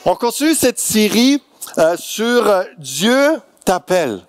On continue cette série sur Dieu t'appelle.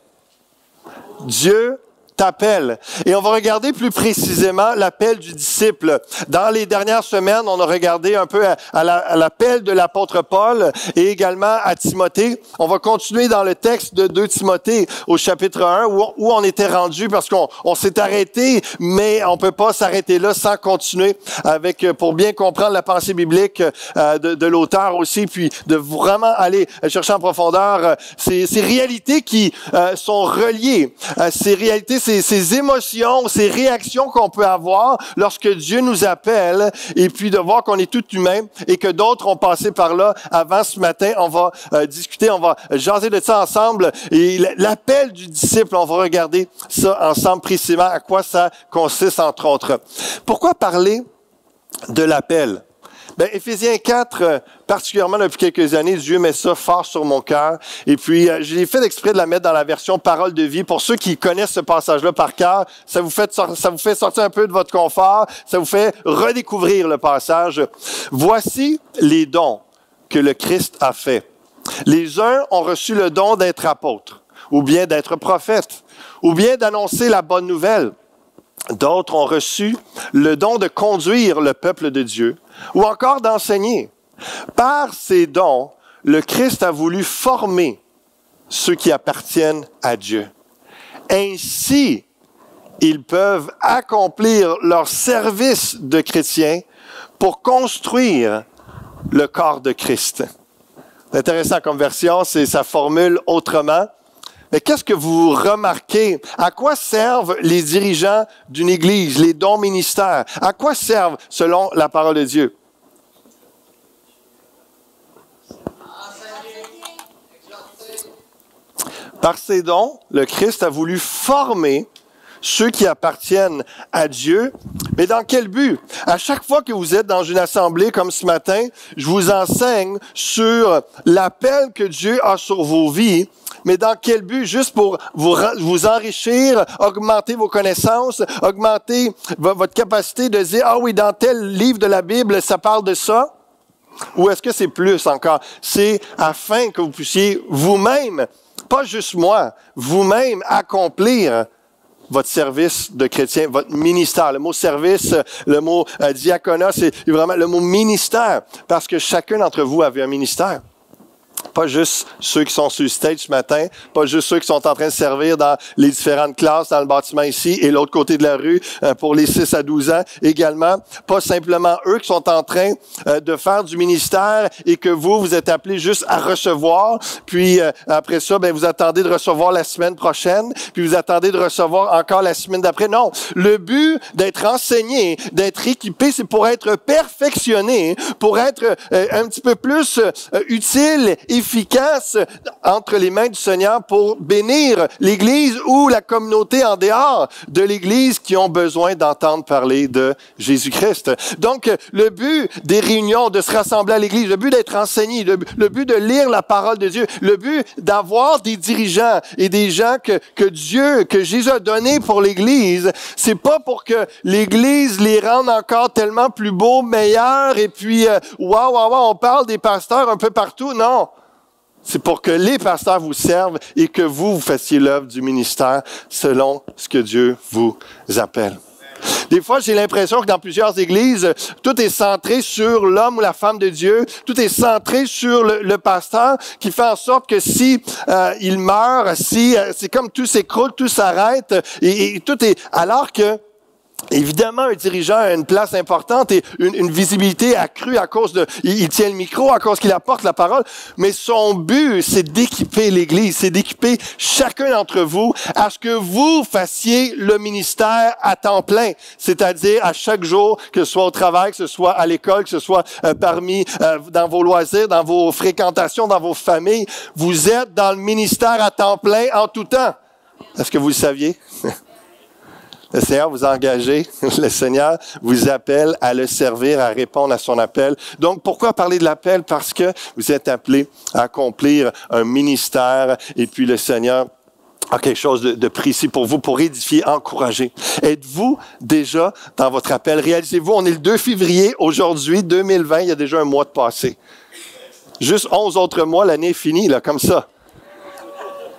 Dieu t'appelle. Et on va regarder plus précisément l'appel du disciple. Dans les dernières semaines, on a regardé un peu à l'appel de l'apôtre Paul et également à Timothée. On va continuer dans le texte de 2 Timothée au chapitre 1 où on était rendu parce qu'on s'est arrêté, mais on peut pas s'arrêter là sans continuer avec, pour bien comprendre la pensée biblique de l'auteur aussi, puis de vraiment aller chercher en profondeur ces réalités qui sont reliées, ces réalités, ces émotions, ces réactions qu'on peut avoir lorsque Dieu nous appelle et puis de voir qu'on est tout humain et que d'autres ont passé par là avant ce matin. On va discuter, on va jaser de ça ensemble et l'appel du disciple, on va regarder ça ensemble précisément, à quoi ça consiste entre autres. Pourquoi parler de l'appel? Ben, Éphésiens 4, particulièrement depuis quelques années, Dieu met ça fort sur mon cœur. Et puis, j'ai fait exprès de la mettre dans la version parole de vie. Pour ceux qui connaissent ce passage-là par cœur, ça vous fait sortir un peu de votre confort, ça vous fait redécouvrir le passage. Voici les dons que le Christ a faits. Les uns ont reçu le don d'être apôtres, ou bien d'être prophètes, ou bien d'annoncer la bonne nouvelle. D'autres ont reçu le don de conduire le peuple de Dieu ou encore d'enseigner. Par ces dons, le Christ a voulu former ceux qui appartiennent à Dieu. Ainsi, ils peuvent accomplir leur service de chrétien pour construire le corps de Christ. C'est intéressant comme version, ça formule autrement. Mais qu'est-ce que vous remarquez? À quoi servent les dirigeants d'une église, les dons ministères? À quoi servent selon la parole de Dieu? Par ces dons, le Christ a voulu former ceux qui appartiennent à Dieu. Mais dans quel but? À chaque fois que vous êtes dans une assemblée comme ce matin, je vous enseigne sur l'appel que Dieu a sur vos vies. Mais dans quel but? Juste pour vous enrichir, augmenter vos connaissances, augmenter votre capacité de dire, ah oui, dans tel livre de la Bible, ça parle de ça? Ou est-ce que c'est plus encore? C'est afin que vous puissiez vous-même, pas juste moi, vous-même accomplir votre service de chrétien, votre ministère. Le mot service, le mot diaconat, c'est vraiment le mot ministère. Parce que chacun d'entre vous avait un ministère. Pas juste ceux qui sont sur le stage ce matin, pas juste ceux qui sont en train de servir dans les différentes classes dans le bâtiment ici et l'autre côté de la rue pour les 6 à 12 ans également. Pas simplement eux qui sont en train de faire du ministère et que vous êtes appelés juste à recevoir. Puis après ça, ben vous attendez de recevoir la semaine prochaine, puis vous attendez de recevoir encore la semaine d'après. Non, le but d'être enseigné, d'être équipé, c'est pour être perfectionné, pour être un petit peu plus utile, efficace entre les mains du Seigneur pour bénir l'Église ou la communauté en dehors de l'Église qui ont besoin d'entendre parler de Jésus-Christ. Donc, le but des réunions, de se rassembler à l'Église, le but d'être enseigné, le but de lire la parole de Dieu, le but d'avoir des dirigeants et des gens que Jésus a donnés pour l'Église, c'est pas pour que l'Église les rende encore tellement plus beaux, meilleurs, et puis, on parle des pasteurs un peu partout. Non. C'est pour que les pasteurs vous servent et que vous fassiez l'œuvre du ministère selon ce que Dieu vous appelle. Des fois, j'ai l'impression que dans plusieurs églises, tout est centré sur l'homme ou la femme de Dieu. Tout est centré sur le pasteur qui fait en sorte que si il meurt, c'est comme tout s'écroule, tout s'arrête et tout est... Alors que évidemment, un dirigeant a une place importante et une visibilité accrue à cause de... Il tient le micro, à cause qu'il apporte la parole, mais son but, c'est d'équiper l'Église, c'est d'équiper chacun d'entre vous à ce que vous fassiez le ministère à temps plein, c'est-à-dire à chaque jour, que ce soit au travail, que ce soit à l'école, que ce soit dans vos loisirs, dans vos fréquentations, dans vos familles. Vous êtes dans le ministère à temps plein en tout temps. Est-ce que vous le saviez? Le Seigneur vous a engagé, le Seigneur vous appelle à le servir, à répondre à son appel. Donc, pourquoi parler de l'appel? Parce que vous êtes appelés à accomplir un ministère et puis le Seigneur a quelque chose de précis pour vous, pour édifier, encourager. Êtes-vous déjà dans votre appel? Réalisez-vous, on est le 2 février aujourd'hui, 2020, il y a déjà un mois de passé. Juste 11 autres mois, l'année est finie, là, comme ça.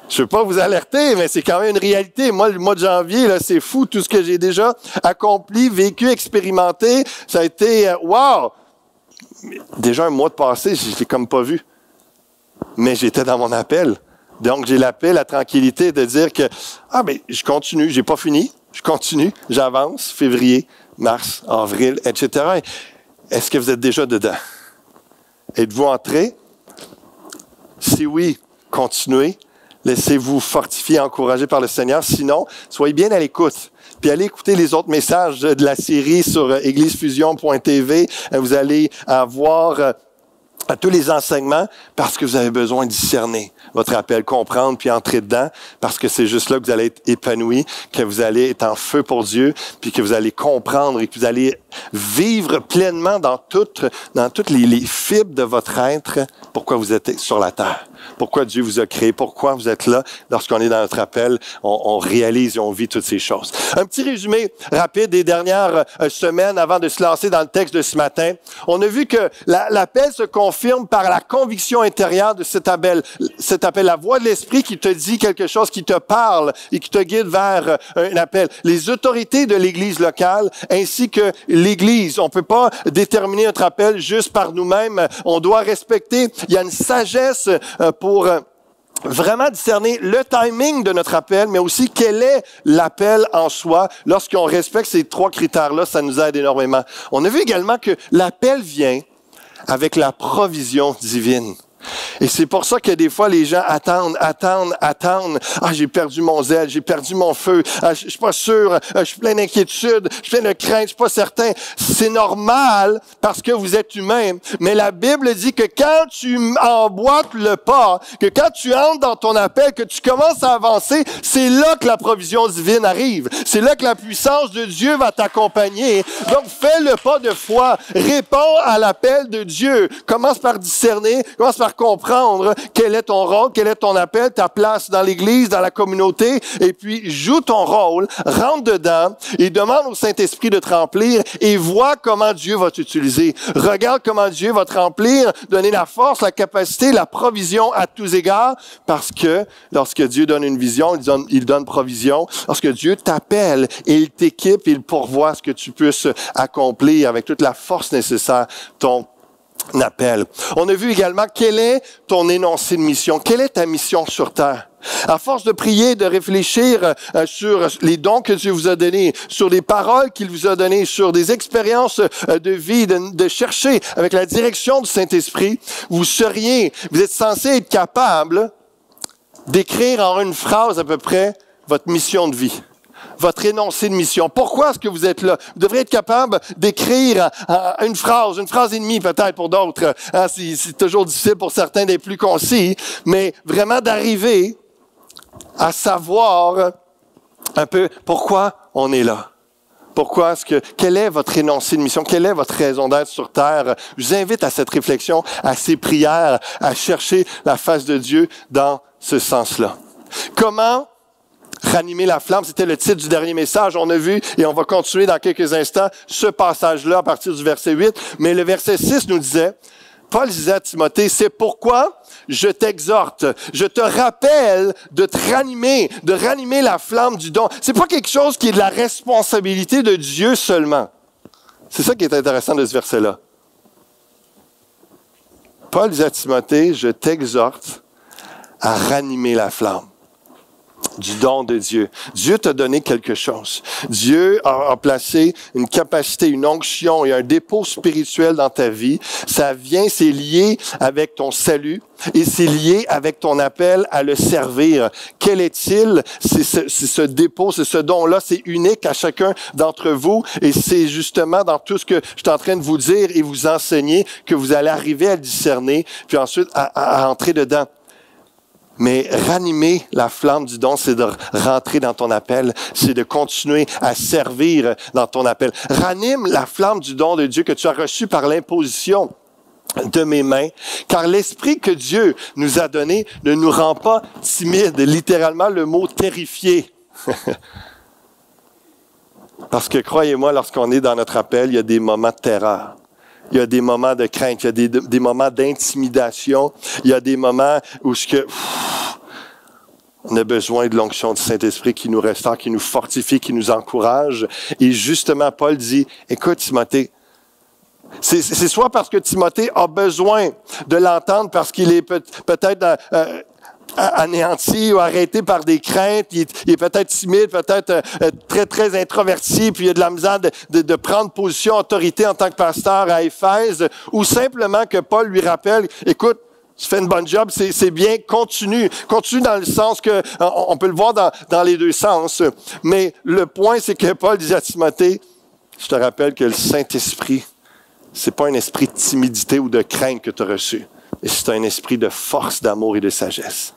Je ne veux pas vous alerter, mais c'est quand même une réalité. Moi, le mois de janvier, là, c'est fou, tout ce que j'ai déjà accompli, vécu, expérimenté. Ça a été, wow! Déjà un mois de passé, je ne l'ai comme pas vu. Mais j'étais dans mon appel. Donc, j'ai la paix, la tranquillité de dire que, mais je continue, j'ai pas fini, je continue, j'avance, février, mars, avril, etc. Est-ce que vous êtes déjà dedans? Êtes-vous entré? Si oui, continuez. Laissez-vous fortifier, encourager par le Seigneur. Sinon, soyez bien à l'écoute. Puis allez écouter les autres messages de la série sur églisefusion.tv. Vous allez avoir tous les enseignements parce que vous avez besoin de discerner votre appel, comprendre puis entrer dedans parce que c'est juste là que vous allez être épanoui, que vous allez être en feu pour Dieu puis que vous allez comprendre et que vous allez vivre pleinement dans toutes les fibres de votre être pourquoi vous êtes sur la terre. Pourquoi Dieu vous a créé, pourquoi vous êtes là. Lorsqu'on est dans notre appel, on réalise et on vit toutes ces choses. Un petit résumé rapide des dernières semaines avant de se lancer dans le texte de ce matin. On a vu que l'appel se confirme par la conviction intérieure de cet appel, la voix de l'Esprit qui te dit quelque chose, qui te parle et qui te guide vers un appel. Les autorités de l'Église locale ainsi que l'Église. On ne peut pas déterminer notre appel juste par nous-mêmes. On doit respecter. Il y a une sagesse pour vraiment discerner le timing de notre appel, mais aussi quel est l'appel en soi. Lorsqu'on respecte ces trois critères-là, ça nous aide énormément. On a vu également que l'appel vient avec la provision divine. Et c'est pour ça que des fois, les gens attendent. Ah, j'ai perdu mon zèle, j'ai perdu mon feu, je suis pas sûr, je suis plein d'inquiétude, je suis plein de crainte, je suis pas certain. C'est normal parce que vous êtes humain. Mais la Bible dit que quand tu emboîtes le pas, que quand tu entres dans ton appel, que tu commences à avancer, c'est là que la provision divine arrive. C'est là que la puissance de Dieu va t'accompagner. Donc, fais le pas de foi. Réponds à l'appel de Dieu. Commence par discerner, commence par comprendre quel est ton rôle, quel est ton appel, ta place dans l'Église, dans la communauté, et puis joue ton rôle, rentre dedans et demande au Saint-Esprit de te remplir et vois comment Dieu va t'utiliser. Regarde comment Dieu va te remplir, donner la force, la capacité, la provision à tous égards, parce que lorsque Dieu donne une vision, il donne provision. Lorsque Dieu t'appelle et il t'équipe, il pourvoit ce que tu puisses accomplir avec toute la force nécessaire, ton appel. On a vu également quel est ton énoncé de mission, quelle est ta mission sur terre. À force de prier, de réfléchir sur les dons que Dieu vous a donnés, sur les paroles qu'il vous a données, sur des expériences de vie, de chercher avec la direction du Saint-Esprit, vous êtes censé être capable d'écrire en une phrase à peu près votre mission de vie. Votre énoncé de mission. Pourquoi est-ce que vous êtes là? Vous devrez être capable d'écrire une phrase et demie peut-être pour d'autres. C'est toujours difficile pour certains d'être plus concis, mais vraiment d'arriver à savoir un peu pourquoi on est là. Quel est votre énoncé de mission? Quelle est votre raison d'être sur terre? Je vous invite à cette réflexion, à ces prières, à chercher la face de Dieu dans ce sens-là. Comment ranimer la flamme, c'était le titre du dernier message. On a vu, et on va continuer dans quelques instants, ce passage-là à partir du verset 8. Mais le verset 6 nous disait, Paul disait à Timothée, c'est pourquoi je t'exhorte, je te rappelle de ranimer la flamme du don. C'est pas quelque chose qui est de la responsabilité de Dieu seulement. C'est ça qui est intéressant de ce verset-là. Paul disait à Timothée, je t'exhorte à ranimer la flamme du don de Dieu. Dieu t'a donné quelque chose. Dieu a placé une capacité, une onction et un dépôt spirituel dans ta vie. C'est lié avec ton salut et c'est lié avec ton appel à le servir. Quel est-il? C'est ce dépôt, c'est ce don-là, c'est unique à chacun d'entre vous et c'est justement dans tout ce que je suis en train de vous dire et vous enseigner que vous allez arriver à le discerner puis ensuite à entrer dedans. Mais ranimer la flamme du don, c'est de rentrer dans ton appel, c'est de continuer à servir dans ton appel. Ranime la flamme du don de Dieu que tu as reçu par l'imposition de mes mains, car l'esprit que Dieu nous a donné ne nous rend pas timides, littéralement le mot terrifié. Parce que croyez-moi, lorsqu'on est dans notre appel, il y a des moments de terreur. il y a des moments de crainte, il y a des moments d'intimidation, il y a des moments où on a besoin de l'onction du Saint-Esprit qui nous restaure, qui nous fortifie, qui nous encourage. Et justement, Paul dit, écoute Timothée, c'est soit parce que Timothée a besoin de l'entendre parce qu'il est peut-être anéanti ou arrêté par des craintes, il est peut-être timide, peut-être très, très introverti, puis il a de la misère de prendre position, autorité en tant que pasteur à Éphèse, ou simplement que Paul lui rappelle, écoute, tu fais une bonne job, c'est bien, continue. Continue dans le sens que, on peut le voir dans les deux sens, mais le point, c'est que Paul dit à Timothée, je te rappelle que le Saint-Esprit, c'est pas un esprit de timidité ou de crainte que tu as reçu, mais c'est un esprit de force, d'amour et de sagesse.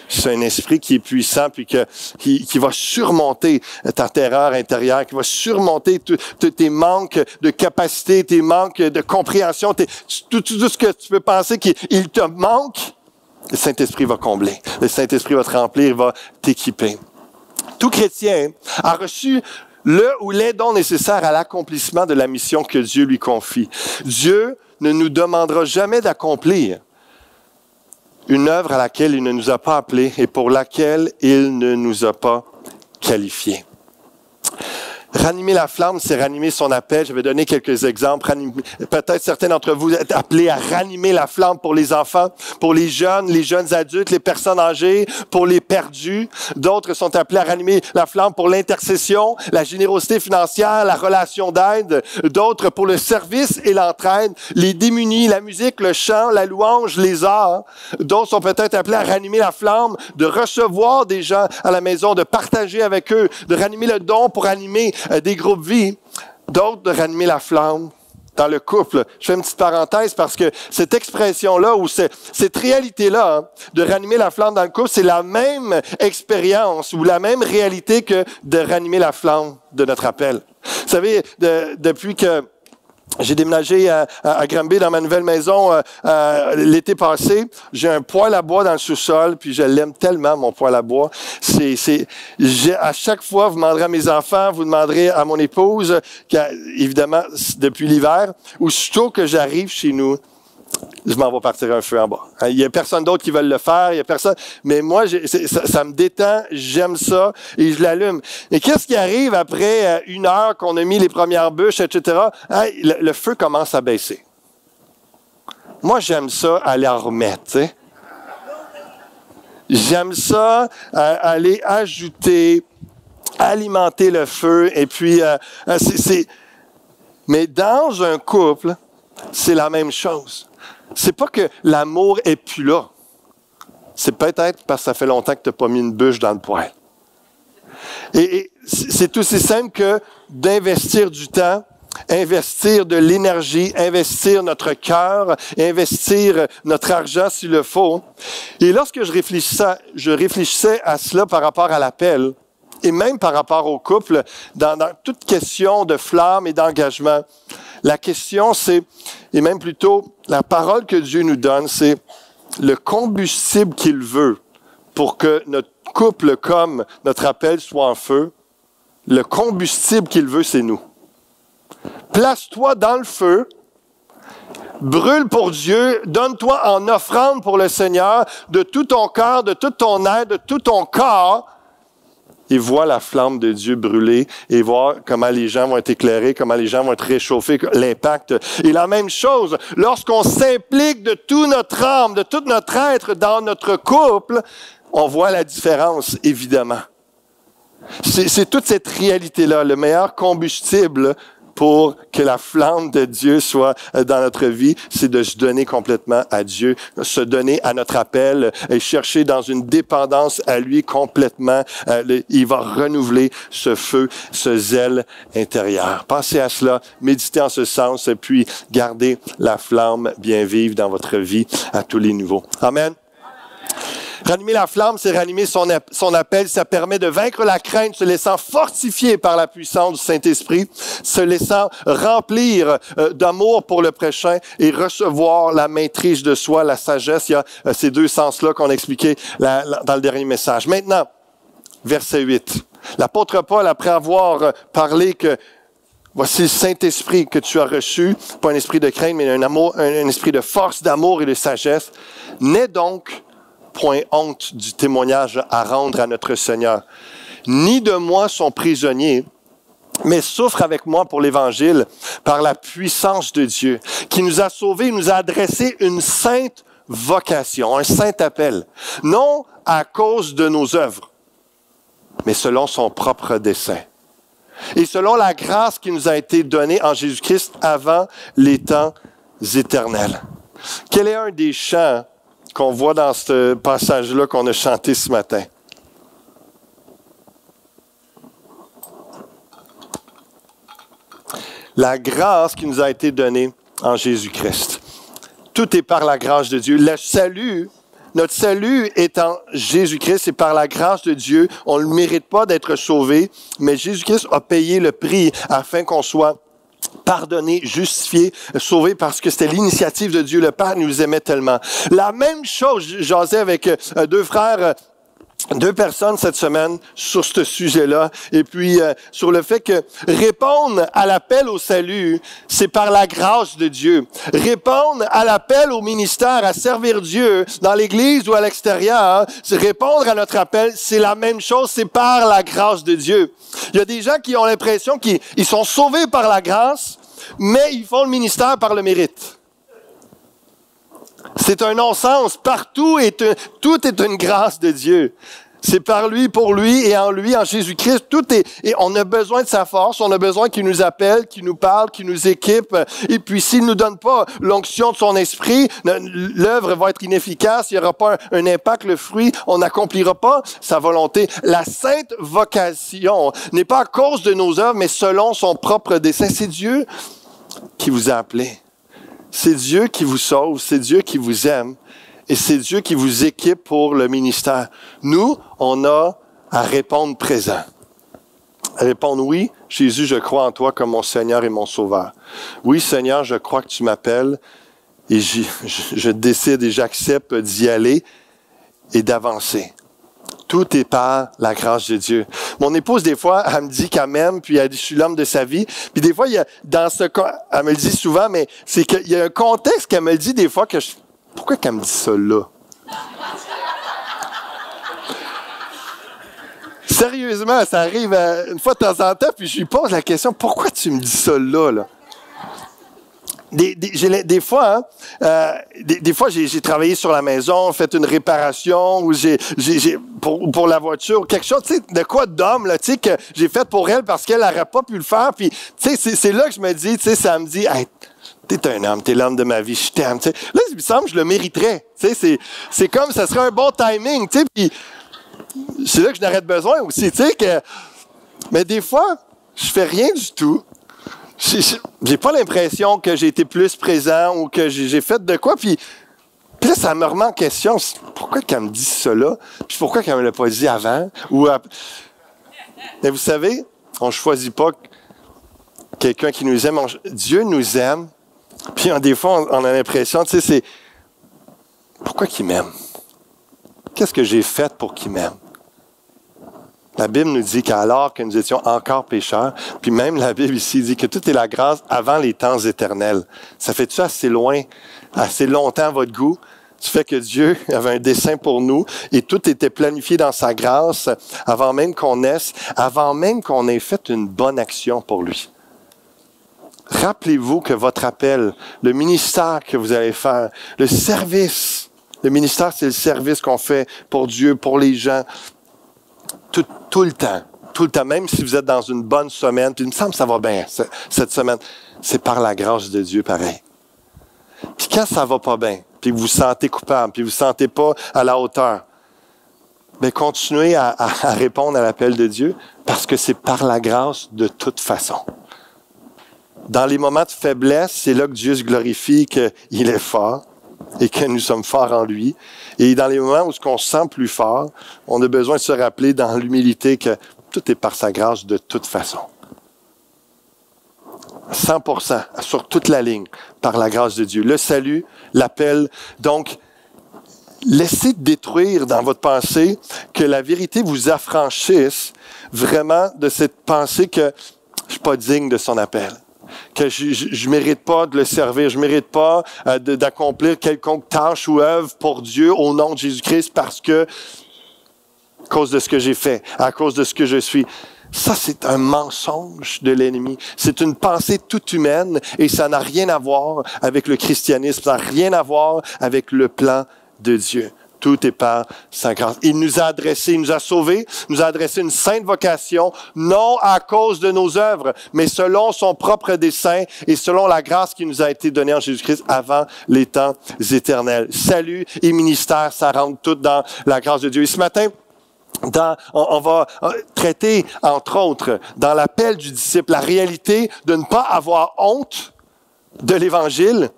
C'est un esprit qui est puissant puis qui va surmonter ta terreur intérieure, qui va surmonter tes manques de capacité, tes manques de compréhension, tout ce que tu peux penser qu'il te manque. Le Saint-Esprit va combler. Le Saint-Esprit va te remplir, il va t'équiper. Tout chrétien a reçu le ou les dons nécessaires à l'accomplissement de la mission que Dieu lui confie. Dieu ne nous demandera jamais d'accomplir une œuvre à laquelle il ne nous a pas appelés et pour laquelle il ne nous a pas qualifiés. Ranimer la flamme, c'est ranimer son appel. Je vais donner quelques exemples. Peut-être certains d'entre vous êtes appelés à ranimer la flamme pour les enfants, pour les jeunes adultes, les personnes âgées, pour les perdus. D'autres sont appelés à ranimer la flamme pour l'intercession, la générosité financière, la relation d'aide. D'autres pour le service et l'entraide, les démunis, la musique, le chant, la louange, les arts. D'autres sont peut-être appelés à ranimer la flamme, de recevoir des gens à la maison, de partager avec eux, de ranimer le don pour animer des groupes vie, d'autres de ranimer la flamme dans le couple. Je fais une petite parenthèse parce que cette expression-là ou cette réalité-là, hein, de ranimer la flamme dans le couple, c'est la même expérience ou la même réalité que de ranimer la flamme de notre appel. Vous savez, depuis que j'ai déménagé à Granby dans ma nouvelle maison l'été passé. J'ai un poêle à bois dans le sous-sol, puis je l'aime tellement, mon poêle à bois. À chaque fois, vous demanderez à mes enfants, vous demanderez à mon épouse, évidemment, depuis l'hiver, aussitôt que j'arrive chez nous, je m'en vais partir un feu en bas. Il y a personne d'autre qui veut le faire, il y a personne. Mais moi, ça me détend, j'aime ça et je l'allume. Et qu'est-ce qui arrive après 1 heure qu'on a mis les premières bûches, etc.? Le feu commence à baisser. Moi, j'aime ça aller en remettre, tu sais. J'aime ça aller ajouter, alimenter le feu. Et puis, mais dans un couple, c'est la même chose. C'est pas que l'amour est plus là. C'est peut-être parce que ça fait longtemps que tu n'as pas mis une bûche dans le poêle. Et c'est aussi simple que d'investir du temps, investir de l'énergie, investir notre cœur, investir notre argent s'il le faut. Et lorsque je réfléchissais à cela par rapport à l'appel, et même par rapport au couple, dans toute question de flamme et d'engagement, la question c'est, et même plutôt la parole que Dieu nous donne, c'est le combustible qu'il veut pour que notre couple comme notre appel soit en feu. Le combustible qu'il veut, c'est nous. Place-toi dans le feu, brûle pour Dieu, donne-toi en offrande pour le Seigneur de tout ton cœur, de toute ton être, de tout ton corps, et vois la flamme de Dieu brûler et voir comment les gens vont être éclairés, comment les gens vont être réchauffés, l'impact. Et la même chose, lorsqu'on s'implique de toute notre âme, de tout notre être dans notre couple, on voit la différence, évidemment. C'est toute cette réalité-là, le meilleur combustible pour que la flamme de Dieu soit dans notre vie, c'est de se donner complètement à Dieu, se donner à notre appel et chercher dans une dépendance à lui complètement. Il va renouveler ce feu, ce zèle intérieur. Pensez à cela, méditez en ce sens, et puis gardez la flamme bien vive dans votre vie à tous les niveaux. Amen. Ranimer la flamme, c'est ranimer son appel. Ça permet de vaincre la crainte, se laissant fortifier par la puissance du Saint-Esprit, se laissant remplir d'amour pour le prochain et recevoir la maîtrise de soi, la sagesse. Il y a ces deux sens-là qu'on a expliqués dans le dernier message. Maintenant, verset 8. L'apôtre Paul, après avoir parlé que Voici le Saint-Esprit que tu as reçu, pas un esprit de crainte, mais un esprit de force, d'amour et de sagesse. N'aie donc point honte du témoignage à rendre à notre Seigneur. Ni de moi son prisonnier, mais souffre avec moi pour l'Évangile par la puissance de Dieu, qui nous a sauvés, nous a adressé une sainte vocation, un saint appel, non à cause de nos œuvres, mais selon son propre dessein. Et selon la grâce qui nous a été donnée en Jésus-Christ avant les temps éternels. Quel est un des chants qu'on voit dans ce passage-là qu'on a chanté ce matin? La grâce qui nous a été donnée en Jésus-Christ. Tout est par la grâce de Dieu. Le salut, notre salut est en Jésus-Christ, c'est par la grâce de Dieu. On ne mérite pas d'être sauvé, mais Jésus-Christ a payé le prix afin qu'on soit pardonné, justifié, sauvé, parce que c'était l'initiative de Dieu. Le Père nous aimait tellement. La même chose, j'asais avec deux frères, deux personnes cette semaine sur ce sujet-là, et puis sur le fait que répondre à l'appel au salut, c'est par la grâce de Dieu. Répondre à l'appel au ministère, à servir Dieu dans l'Église ou à l'extérieur, c'est répondre à notre appel, c'est la même chose, c'est par la grâce de Dieu. Il y a des gens qui ont l'impression qu'ils sont sauvés par la grâce, mais ils font le ministère par le mérite. C'est un non-sens. Partout, tout est une grâce de Dieu. C'est par lui, pour lui et en lui, en Jésus-Christ. Tout est, et on a besoin de sa force. On a besoin qu'il nous appelle, qu'il nous parle, qu'il nous équipe. Et puis, s'il ne nous donne pas l'onction de son esprit, l'œuvre va être inefficace. Il n'y aura pas un impact, le fruit. On n'accomplira pas sa volonté. La sainte vocation n'est pas à cause de nos œuvres, mais selon son propre dessein. C'est Dieu qui vous a appelé. C'est Dieu qui vous sauve, c'est Dieu qui vous aime et c'est Dieu qui vous équipe pour le ministère. Nous, on a à répondre présent. À répondre, oui, Jésus, je crois en toi comme mon Seigneur et mon Sauveur. Oui, Seigneur, je crois que tu m'appelles et je décide et j'accepte d'y aller et d'avancer. Tout est par la grâce de Dieu. Mon épouse, des fois, elle me dit qu'elle m'aime, puis elle dit, je suis l'homme de sa vie. Puis des fois, il y a, elle me le dit souvent, mais c'est qu'il y a un contexte qu'elle me le dit des fois que pourquoi qu'elle me dit ça là? Sérieusement, ça arrive une fois de temps en temps, puis je lui pose la question, pourquoi tu me dis ça là? Des fois, j'ai travaillé sur la maison, fait une réparation, ou pour la voiture, quelque chose, tu sais, de quoi d'homme, là, tu sais, que j'ai fait pour elle parce qu'elle n'aurait pas pu le faire. Puis, tu sais, c'est là que je me dis, tu sais, ça me dit, hey, t'es un homme, t'es l'homme de ma vie, je t'aime, tu sais. Là, il me semble que je le mériterais. Tu sais, c'est comme, ça serait un bon timing, tu sais. Puis, c'est là que je n'aurais besoin aussi, tu sais, que. Mais des fois, je fais rien du tout. J'ai pas l'impression que j'ai été plus présent ou que j'ai fait de quoi. Puis là, ça me remet en question. Pourquoi qu'elle me dit cela? Puis pourquoi qu'elle me l'a pas dit avant? Mais vous savez, on ne choisit pas quelqu'un qui nous aime. Dieu nous aime. Puis des fois, on a l'impression, tu sais, c'est pourquoi qu'il m'aime? Qu'est-ce que j'ai fait pour qu'il m'aime? La Bible nous dit qu'alors que nous étions encore pécheurs, puis même la Bible ici dit que tout est la grâce avant les temps éternels. Ça fait-tu assez loin, assez longtemps à votre goût? Du fait que Dieu avait un dessein pour nous et tout était planifié dans sa grâce avant même qu'on naisse, avant même qu'on ait fait une bonne action pour lui. Rappelez-vous que votre appel, le ministère que vous allez faire, le service, le ministère, c'est le service qu'on fait pour Dieu, pour les gens, tout le temps, même si vous êtes dans une bonne semaine, puis il me semble que ça va bien cette semaine, c'est par la grâce de Dieu pareil. Puis quand ça va pas bien, puis vous vous sentez coupable, puis vous vous sentez pas à la hauteur, bien continuez à répondre à l'appel de Dieu, parce que c'est par la grâce de toute façon. Dans les moments de faiblesse, c'est là que Dieu se glorifie qu'il est fort et que nous sommes forts en lui. Et dans les moments où on se sent plus fort, on a besoin de se rappeler dans l'humilité que tout est par sa grâce de toute façon. 100%, sur toute la ligne, par la grâce de Dieu. Le salut, l'appel. Donc, laissez détruire dans votre pensée que la vérité vous affranchisse vraiment de cette pensée que je suis pas digne de son appel. Que je mérite pas de le servir, je mérite pas d'accomplir quelconque tâche ou œuvre pour Dieu au nom de Jésus-Christ parce que, à cause de ce que j'ai fait, à cause de ce que je suis. Ça, c'est un mensonge de l'ennemi. C'est une pensée toute humaine et ça n'a rien à voir avec le christianisme, ça n'a rien à voir avec le plan de Dieu. Tout est par sa grâce. Il nous a adressé, il nous a sauvés, nous a adressé une sainte vocation, non à cause de nos œuvres, mais selon son propre dessein et selon la grâce qui nous a été donnée en Jésus-Christ avant les temps éternels. Salut et ministère, ça rentre tout dans la grâce de Dieu. Et ce matin, on va traiter, entre autres, dans l'appel du disciple, la réalité de ne pas avoir honte de l'Évangile,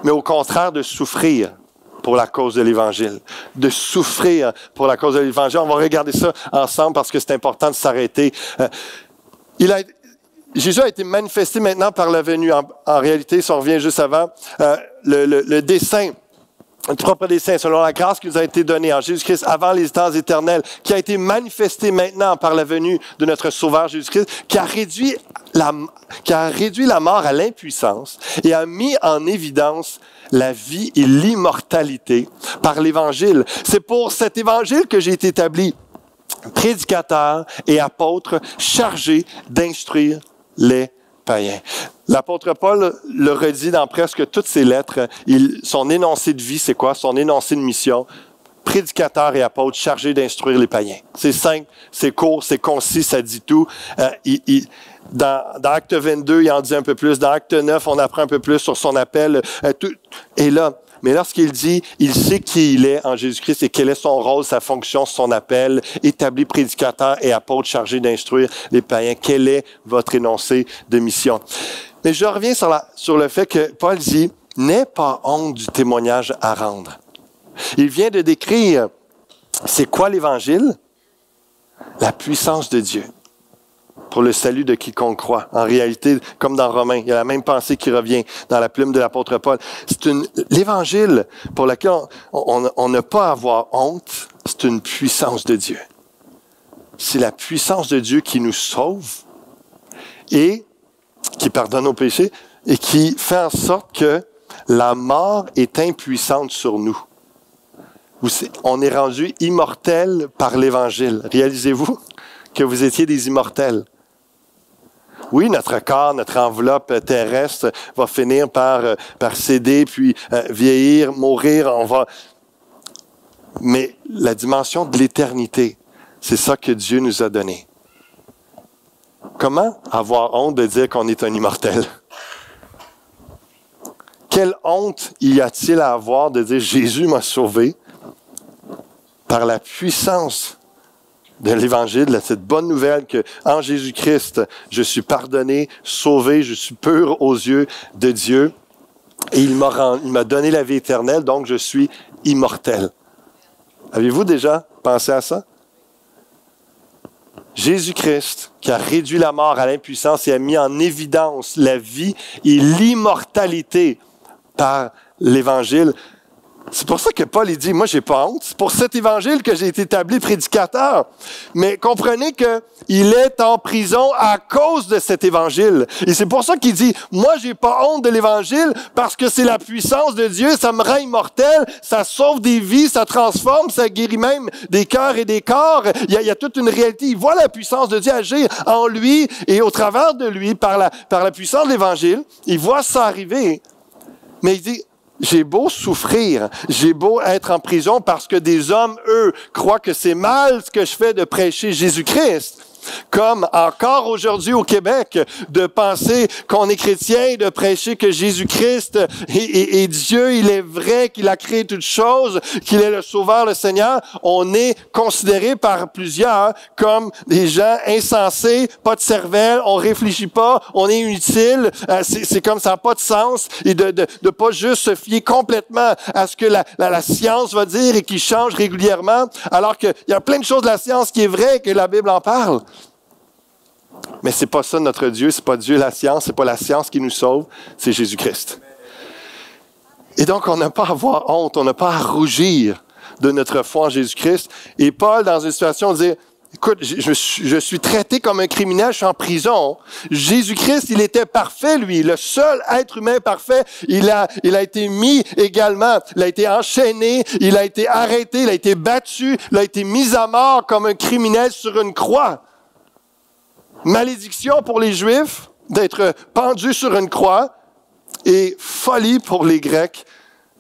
mais au contraire de souffrir pour la cause de l'Évangile. De souffrir pour la cause de l'Évangile. On va regarder ça ensemble parce que c'est important de s'arrêter. Jésus a été manifesté maintenant par la venue. En réalité, si on revient juste avant, le dessein, le propre dessein, selon la grâce qui nous a été donnée en Jésus-Christ avant les temps éternels, qui a été manifesté maintenant par la venue de notre Sauveur Jésus-Christ, qui a réduit la mort à l'impuissance et a mis en évidence la vie et l'immortalité par l'Évangile. C'est pour cet Évangile que j'ai été établi prédicateur et apôtre chargé d'instruire les païens. L'apôtre Paul le redit dans presque toutes ses lettres. Son énoncé de vie, c'est quoi? Son énoncé de mission, prédicateur et apôtre chargé d'instruire les païens. C'est simple, c'est court, c'est concis, ça dit tout. Dans Acte 22, il en dit un peu plus. Dans Acte 9, on apprend un peu plus sur son appel. Tout est là. Mais lorsqu'il dit, il sait qui il est en Jésus-Christ et quel est son rôle, sa fonction, son appel, établi prédicateur et apôtre chargé d'instruire les païens. Quel est votre énoncé de mission? Mais je reviens sur le fait que Paul dit, n'aie pas honte du témoignage à rendre. Il vient de décrire, c'est quoi l'Évangile? La puissance de Dieu pour le salut de quiconque croit. En réalité, comme dans Romains, il y a la même pensée qui revient dans la plume de l'apôtre Paul. C'est l'Évangile pour lequel on n'a pas à avoir honte, c'est une puissance de Dieu. C'est la puissance de Dieu qui nous sauve et qui pardonne nos péchés et qui fait en sorte que la mort est impuissante sur nous. On est rendu immortel par l'Évangile. Réalisez-vous que vous étiez des immortels. Oui, notre corps, notre enveloppe terrestre va finir par céder, puis vieillir, mourir. Mais la dimension de l'éternité, c'est ça que Dieu nous a donné. Comment avoir honte de dire qu'on est un immortel? Quelle honte y a-t-il à avoir de dire Jésus m'a sauvé par la puissance de l'Évangile, de cette bonne nouvelle que en Jésus-Christ, je suis pardonné, sauvé, je suis pur aux yeux de Dieu et il m'a donné la vie éternelle, donc je suis immortel. Avez-vous déjà pensé à ça? Jésus-Christ, qui a réduit la mort à l'impuissance et a mis en évidence la vie et l'immortalité par l'Évangile. C'est pour ça que Paul il dit, moi j'ai pas honte, c'est pour cet évangile que j'ai été établi prédicateur. Mais comprenez que il est en prison à cause de cet évangile. Et c'est pour ça qu'il dit, moi j'ai pas honte de l'évangile parce que c'est la puissance de Dieu, ça me rend immortel, ça sauve des vies, ça transforme, ça guérit même des cœurs et des corps. Il y a toute une réalité. Il voit la puissance de Dieu agir en lui et au travers de lui par la puissance de l'évangile. Il voit ça arriver. Mais il dit, j'ai beau souffrir, j'ai beau être en prison parce que des hommes, eux, croient que c'est mal ce que je fais de prêcher Jésus-Christ. Comme encore aujourd'hui au Québec, de penser qu'on est chrétien, de prêcher que Jésus-Christ est Dieu, il est vrai, qu'il a créé toutes choses, qu'il est le Sauveur, le Seigneur. On est considéré par plusieurs comme des gens insensés, pas de cervelle, on réfléchit pas, on est inutile, c'est comme ça n'a pas de sens, et de pas juste se fier complètement à ce que la science va dire et qui change régulièrement, alors qu'il y a plein de choses de la science qui est vrai que la Bible en parle. Mais c'est pas ça notre Dieu, c'est pas Dieu la science, c'est pas la science qui nous sauve, c'est Jésus-Christ. Et donc, on n'a pas à avoir honte, on n'a pas à rougir de notre foi en Jésus-Christ. Et Paul, dans une situation, dit, Écoute, je suis traité comme un criminel, je suis en prison. Jésus-Christ, il était parfait, lui, le seul être humain parfait. Il a été mis également, il a été enchaîné, il a été arrêté, il a été battu, il a été mis à mort comme un criminel sur une croix. Malédiction pour les Juifs d'être pendus sur une croix et folie pour les Grecs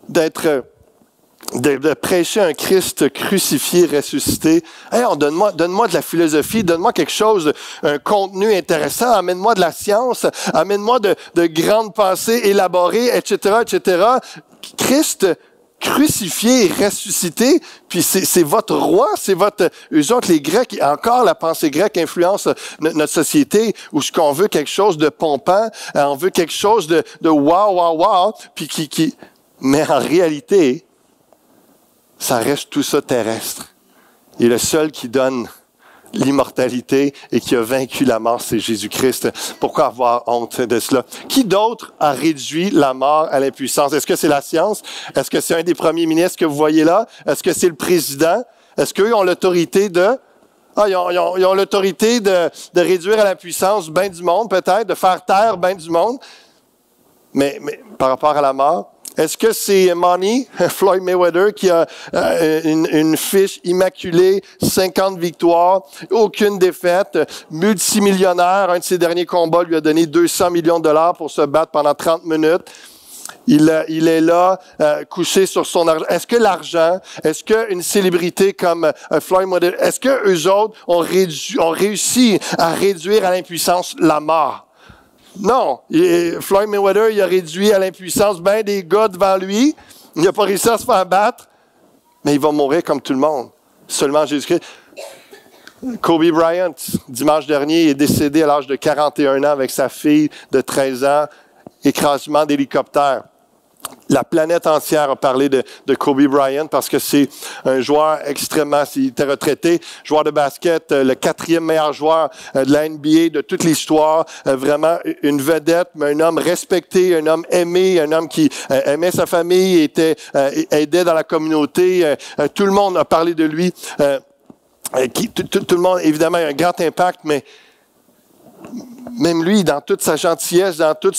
de prêcher un Christ crucifié, ressuscité. Hey, donne-moi de la philosophie, donne-moi quelque chose, un contenu intéressant, amène-moi de la science, amène-moi de grandes pensées élaborées, etc., etc. Christ crucifié et ressuscité, puis c'est votre roi, c'est votre... Eux autres, les Grecs, encore la pensée grecque influence notre société, où ce qu'on veut quelque chose de pompant, on veut quelque chose de wow, puis mais en réalité, ça reste tout ça terrestre. Et le seul qui donne l'immortalité et qui a vaincu la mort, c'est Jésus-Christ. Pourquoi avoir honte de cela? Qui d'autre a réduit la mort à l'impuissance? Est-ce que c'est la science? Est-ce que c'est un des premiers ministres que vous voyez là? Est-ce que c'est le président? Est-ce qu'eux ont l'autorité de... ils ont l'autorité de réduire à l'impuissance bien du monde, peut-être, de faire taire bien du monde. Mais par rapport à la mort, est-ce que c'est Money, Floyd Mayweather, qui a une fiche immaculée, 50 victoires, aucune défaite, multimillionnaire, un de ses derniers combats lui a donné 200 millions de dollars pour se battre pendant 30 minutes. Il est là, couché sur son argent. Est-ce que l'argent, est-ce qu'une célébrité comme Floyd Mayweather, est-ce que eux autres ont réussi à réduire à l'impuissance la mort? Non. Floyd Mayweather, il a réduit à l'impuissance bien des gars devant lui. Il n'a pas réussi à se faire battre. Mais il va mourir comme tout le monde. Seulement Jésus-Christ. Kobe Bryant, dimanche dernier, est décédé à l'âge de 41 ans avec sa fille de 13 ans. Écrasement d'hélicoptère. La planète entière a parlé de Kobe Bryant parce que c'est un joueur extrêmement, il était retraité, joueur de basket, le 4e meilleur joueur de la NBA de toute l'histoire, vraiment une vedette, mais un homme respecté, un homme aimé, un homme qui aimait sa famille, aidait dans la communauté. Tout le monde a parlé de lui. Tout le monde, évidemment, a un grand impact, mais même lui, dans toute sa gentillesse, dans tout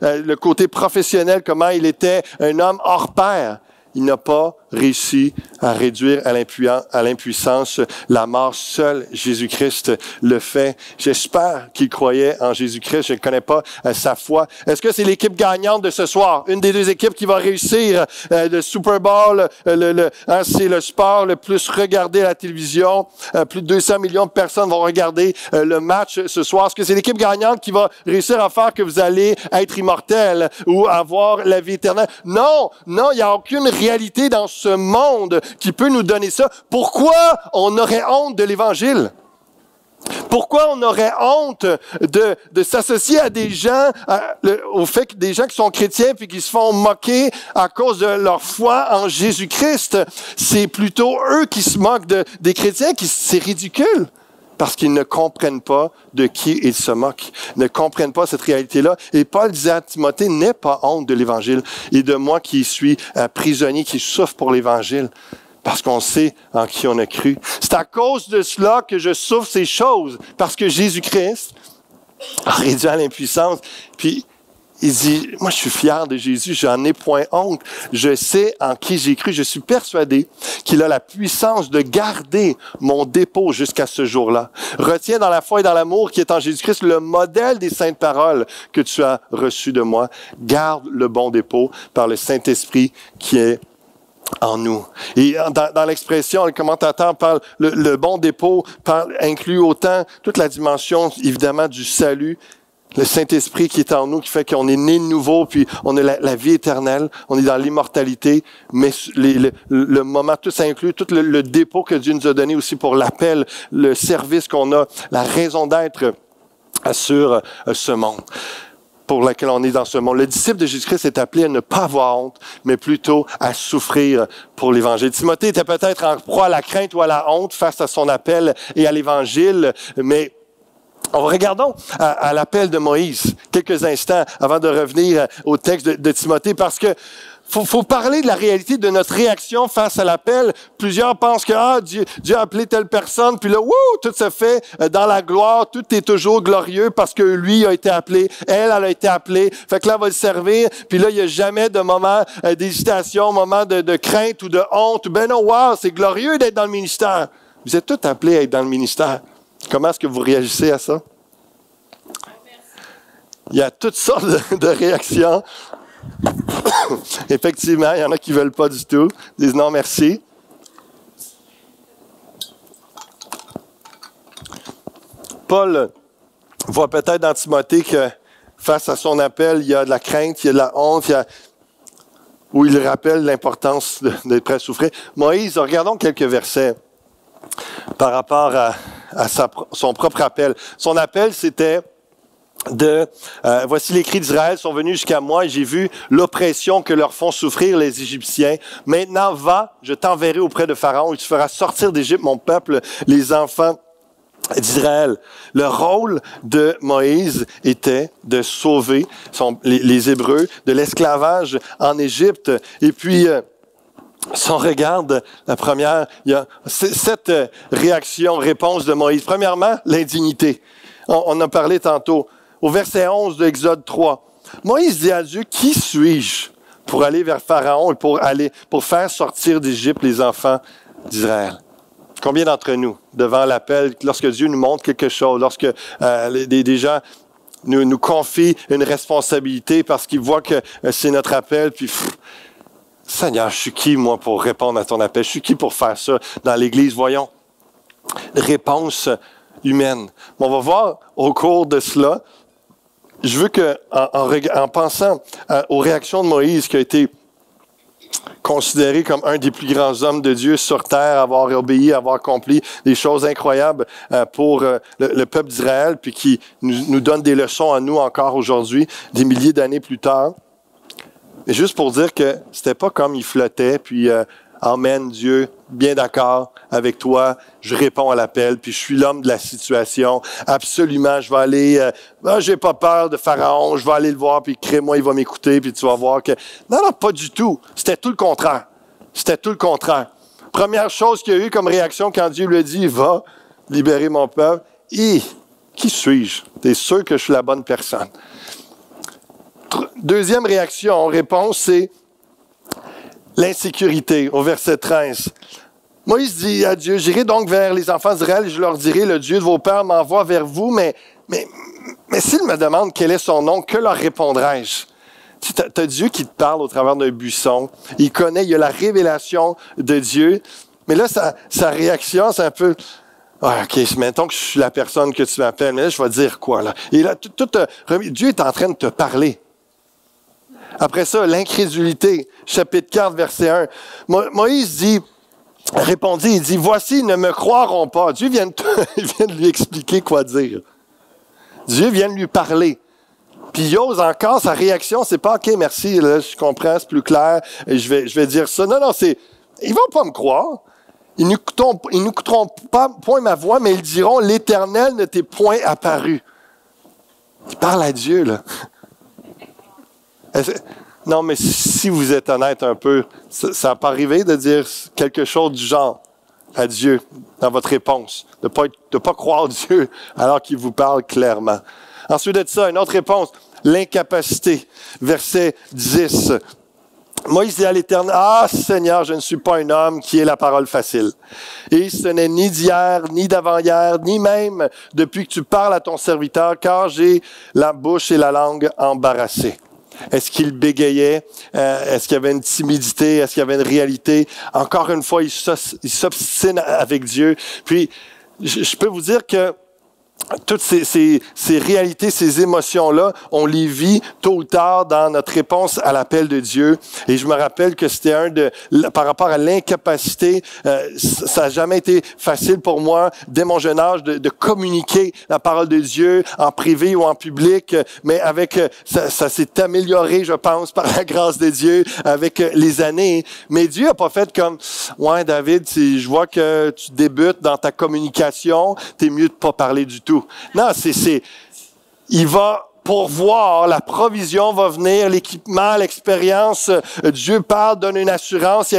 le côté professionnel, comment il était un homme hors pair, il n'a pas réussi à réduire à l'impuissance la mort. Seul Jésus-Christ le fait. J'espère qu'il croyait en Jésus-Christ. Je ne connais pas sa foi. Est-ce que c'est l'équipe gagnante de ce soir? Une des deux équipes qui va réussir le Super Bowl. C'est le sport le plus regardé à la télévision. Plus de 200 millions de personnes vont regarder le match ce soir. Est-ce que c'est l'équipe gagnante qui va réussir à faire que vous allez être immortel ou avoir la vie éternelle? Non, il n'y a aucune réalité dans ce monde qui peut nous donner ça. Pourquoi on aurait honte de l'Évangile? Pourquoi on aurait honte de s'associer à des gens, au fait que des gens qui sont chrétiens puis qui se font moquer à cause de leur foi en Jésus-Christ? C'est plutôt eux qui se moquent des chrétiens, c'est ridicule. Parce qu'ils ne comprennent pas de qui ils se moquent, ne comprennent pas cette réalité-là. Et Paul disait à Timothée, n'aie pas honte de l'Évangile et de moi qui suis prisonnier, qui souffre pour l'Évangile, parce qu'on sait en qui on a cru. C'est à cause de cela que je souffre ces choses, parce que Jésus-Christ a réduit à l'impuissance. Puis il dit, moi je suis fier de Jésus, j'en ai point honte. Je sais en qui j'ai cru, je suis persuadé qu'il a la puissance de garder mon dépôt jusqu'à ce jour-là. Retiens dans la foi et dans l'amour qui est en Jésus-Christ le modèle des saintes paroles que tu as reçues de moi. Garde le bon dépôt par le Saint-Esprit qui est en nous. Et dans l'expression, le commentateur parle, le bon dépôt inclut autant toute la dimension, évidemment, du salut, le Saint-Esprit qui est en nous, qui fait qu'on est né de nouveau, puis on a la vie éternelle, on est dans l'immortalité, mais le moment, tout ça inclut, tout le dépôt que Dieu nous a donné aussi pour l'appel, le service qu'on a, la raison d'être sur ce monde, pour laquelle on est dans ce monde. Le disciple de Jésus-Christ est appelé à ne pas avoir honte, mais plutôt à souffrir pour l'Évangile. Timothée était peut-être en proie à la crainte ou à la honte face à son appel et à l'Évangile, mais regardons à l'appel de Moïse quelques instants avant de revenir au texte de Timothée, parce que faut parler de la réalité de notre réaction face à l'appel. Plusieurs pensent que Dieu a appelé telle personne, puis là, tout se fait dans la gloire, tout est toujours glorieux parce que lui a été appelé, elle a été appelée. Fait que là, elle va le servir, puis là, il n'y a jamais de moment d'hésitation, moment de crainte ou de honte. Ben non, c'est glorieux d'être dans le ministère. Vous êtes tous appelés à être dans le ministère. Comment est-ce que vous réagissez à ça? Il y a toutes sortes de réactions. Effectivement, il y en a qui ne veulent pas du tout, disent non merci. Paul voit peut-être dans Timothée que face à son appel, il y a de la crainte, il y a de la honte, où il rappelle l'importance d'être prêt à souffrir. Moïse, regardons quelques versets par rapport à son propre appel. Son appel, c'était voici les cris d'Israël sont venus jusqu'à moi et j'ai vu l'oppression que leur font souffrir les Égyptiens. Maintenant, va, je t'enverrai auprès de Pharaon et tu feras sortir d'Égypte mon peuple, les enfants d'Israël. Le rôle de Moïse était de sauver les Hébreux de l'esclavage en Égypte. Et puis, si on regarde la première, il y a cette réponse de Moïse. Premièrement, l'indignité. On a parlé tantôt. Au verset 11 de Exode 3, Moïse dit à Dieu, « Qui suis-je pour aller vers Pharaon et pour faire sortir d'Égypte les enfants d'Israël? » Combien d'entre nous, devant l'appel, lorsque Dieu nous montre quelque chose, lorsque des gens nous confient une responsabilité parce qu'ils voient que c'est notre appel, puis Seigneur, je suis qui, moi, pour répondre à ton appel? Je suis qui pour faire ça dans l'Église? Voyons. Réponse humaine. On va voir au cours de cela. Je veux que, en pensant aux réactions de Moïse, qui a été considéré comme un des plus grands hommes de Dieu sur terre, avoir obéi, avoir accompli des choses incroyables pour le peuple d'Israël, puis qui nous donne des leçons à nous encore aujourd'hui, des milliers d'années plus tard. Mais juste pour dire que c'était pas comme il flottait, puis Amen, Dieu, bien d'accord avec toi, je réponds à l'appel, puis je suis l'homme de la situation. Absolument, je vais aller, j'ai pas peur de Pharaon, je vais aller le voir, puis crée-moi, il va m'écouter, puis tu vas voir que... Non, pas du tout. C'était tout le contraire. C'était tout le contraire. Première chose qu'il y a eu comme réaction quand Dieu lui a dit, va libérer mon peuple. Qui suis-je? T'es sûr que je suis la bonne personne? Deuxième réponse, c'est l'insécurité, au verset 13. Moïse dit à Dieu, j'irai donc vers les enfants d'Israël et je leur dirai, le Dieu de vos pères m'envoie vers vous, mais s'ils me demandent quel est son nom, que leur répondrai-je? Tu as Dieu qui te parle au travers d'un buisson. Il y a la révélation de Dieu. Mais là, sa réaction, c'est un peu, OK, mettons que je suis la personne que tu m'appelles, mais là, je vais dire quoi, là? Et là, Dieu est en train de te parler. Après ça, l'incrédulité, chapitre 4, verset 1. Moïse répondit, il dit, voici, ils ne me croiront pas. Dieu vient de lui expliquer quoi dire. Dieu vient de lui parler. Puis il ose encore, sa réaction, c'est pas, OK, merci, là, je comprends, c'est plus clair, et je vais dire ça. Non, ils vont pas me croire. Ils n'écouteront pas point ma voix, mais ils diront, l'Éternel ne t'est point apparu. Il parle à Dieu, là. Non, mais si vous êtes honnête un peu, ça peut arriver de dire quelque chose du genre à Dieu dans votre réponse, de pas croire Dieu alors qu'il vous parle clairement. Ensuite de ça, une autre réponse, l'incapacité. Verset 10. Moïse dit à l'Éternel, « Ah, Seigneur, je ne suis pas un homme qui ait la parole facile. Et ce n'est ni d'hier, ni d'avant-hier, ni même depuis que tu parles à ton serviteur, car j'ai la bouche et la langue embarrassées. » Est-ce qu'il bégayait? Est-ce qu'il y avait une timidité? Est-ce qu'il y avait une réalité? Encore une fois, il s'obstine avec Dieu. Puis, je peux vous dire que toutes ces réalités, ces émotions-là, on les vit tôt ou tard dans notre réponse à l'appel de Dieu. Et je me rappelle que c'était par rapport à l'incapacité, ça n'a jamais été facile pour moi, dès mon jeune âge, de communiquer la parole de Dieu en privé ou en public. Mais ça s'est amélioré, je pense, par la grâce de Dieu avec les années. Mais Dieu n'a pas fait comme, ouais, David, je vois que tu débutes dans ta communication, t'es mieux de pas parler du tout. Non, il va pourvoir, la provision va venir, l'équipement, l'expérience. Dieu parle, donne une assurance.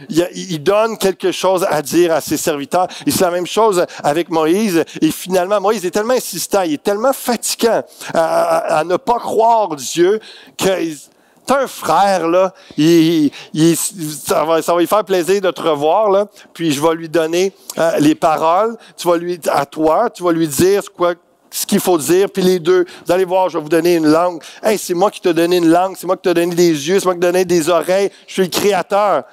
Il donne quelque chose à dire à ses serviteurs. Et c'est la même chose avec Moïse. Et finalement, Moïse est tellement insistant, il est tellement fatigant à ne pas croire Dieu que t'as un frère, là, ça va lui faire plaisir de te revoir, là, puis je vais lui donner les paroles, tu vas lui dire ce qu'il faut dire, puis les deux, vous allez voir, je vais vous donner une langue. Hey, c'est moi qui t'ai donné une langue, c'est moi qui t'ai donné des yeux, c'est moi qui t'ai donné des oreilles, je suis le créateur.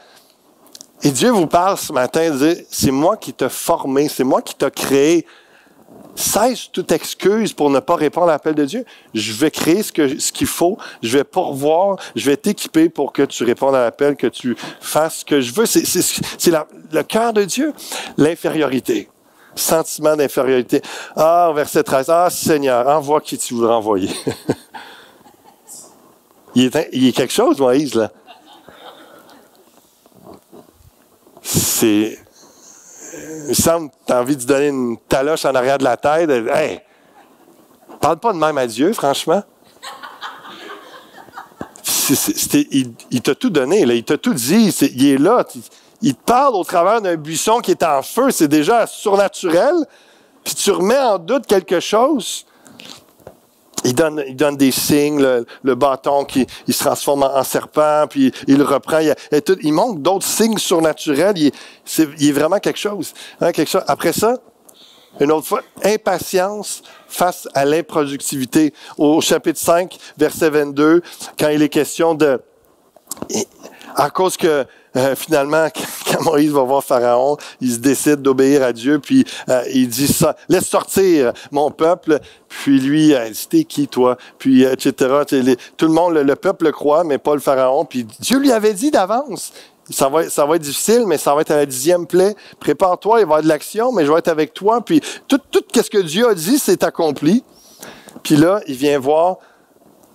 Et Dieu vous parle ce matin, dit, c'est moi qui t'ai formé, c'est moi qui t'ai créé. Cesse toute excuse pour ne pas répondre à l'appel de Dieu. Je vais créer ce qu'il faut, je vais pourvoir, je vais t'équiper pour que tu répondes à l'appel, que tu fasses ce que je veux. C'est le cœur de Dieu. L'infériorité. Sentiment d'infériorité. Ah, verset 13. Ah, Seigneur, envoie qui tu voudras envoyer. il est quelque chose, Moïse, là. Il semble que tu as envie de donner une taloche en arrière de la tête. Hey, parle pas de même à Dieu, franchement. Il t'a tout donné, là, il t'a tout dit. Il est là. Il te parle au travers d'un buisson qui est en feu. C'est déjà surnaturel. Puis tu remets en doute quelque chose. Il donne des signes, le bâton il se transforme en serpent, puis il le reprend. Il montre d'autres signes surnaturels. Il est vraiment quelque chose. Hein, quelque chose. Après ça, une autre fois, impatience face à l'improductivité. Au chapitre 5, verset 22, quand il est question de... À cause que, finalement, quand Moïse va voir Pharaon, il se décide d'obéir à Dieu, puis il dit ça, laisse sortir mon peuple, puis lui, il dit, t'es qui, toi? Puis, etc. Tout le monde, le peuple le croit, mais pas le Pharaon, puis Dieu lui avait dit d'avance, ça va être difficile, mais ça va être à la 10e plaie. Prépare-toi, il va y avoir de l'action, mais je vais être avec toi, puis tout ce que Dieu a dit, c'est accompli. Puis là, il vient voir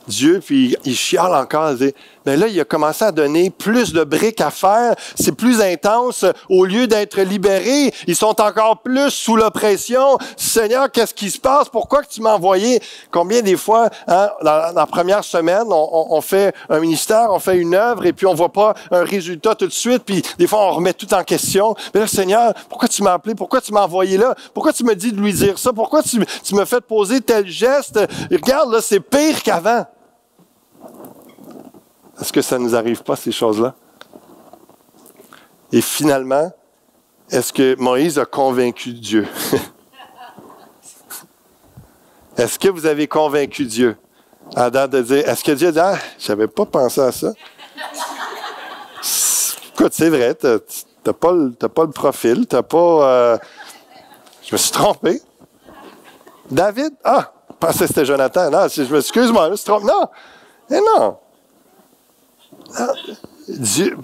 Dieu, puis il chiale encore, il dit, mais là, il a commencé à donner plus de briques à faire, c'est plus intense, au lieu d'être libérés, ils sont encore plus sous l'oppression. Seigneur, qu'est-ce qui se passe? Pourquoi que tu m'as envoyé? Combien des fois, hein, dans la première semaine, on fait un ministère, on fait une œuvre, et puis on voit pas un résultat tout de suite, puis des fois, on remet tout en question. Mais là, Seigneur, pourquoi tu m'as appelé? Pourquoi tu m'as envoyé là? Pourquoi tu me dis de lui dire ça? Pourquoi tu me fais poser tel geste? Et regarde, là, c'est pire qu'avant. Est-ce que ça ne nous arrive pas, ces choses-là? Et finalement, est-ce que Moïse a convaincu Dieu? Est-ce que vous avez convaincu Dieu? À date de dire, est-ce que Dieu a dit, ah, je n'avais pas pensé à ça? Écoute, c'est vrai, tu n'as pas le profil, tu n'as pas... je me suis trompé. David? Ah, je pensais que c'était Jonathan. Non, excuse-moi, je me suis trompé. Non, mais non. Dieu,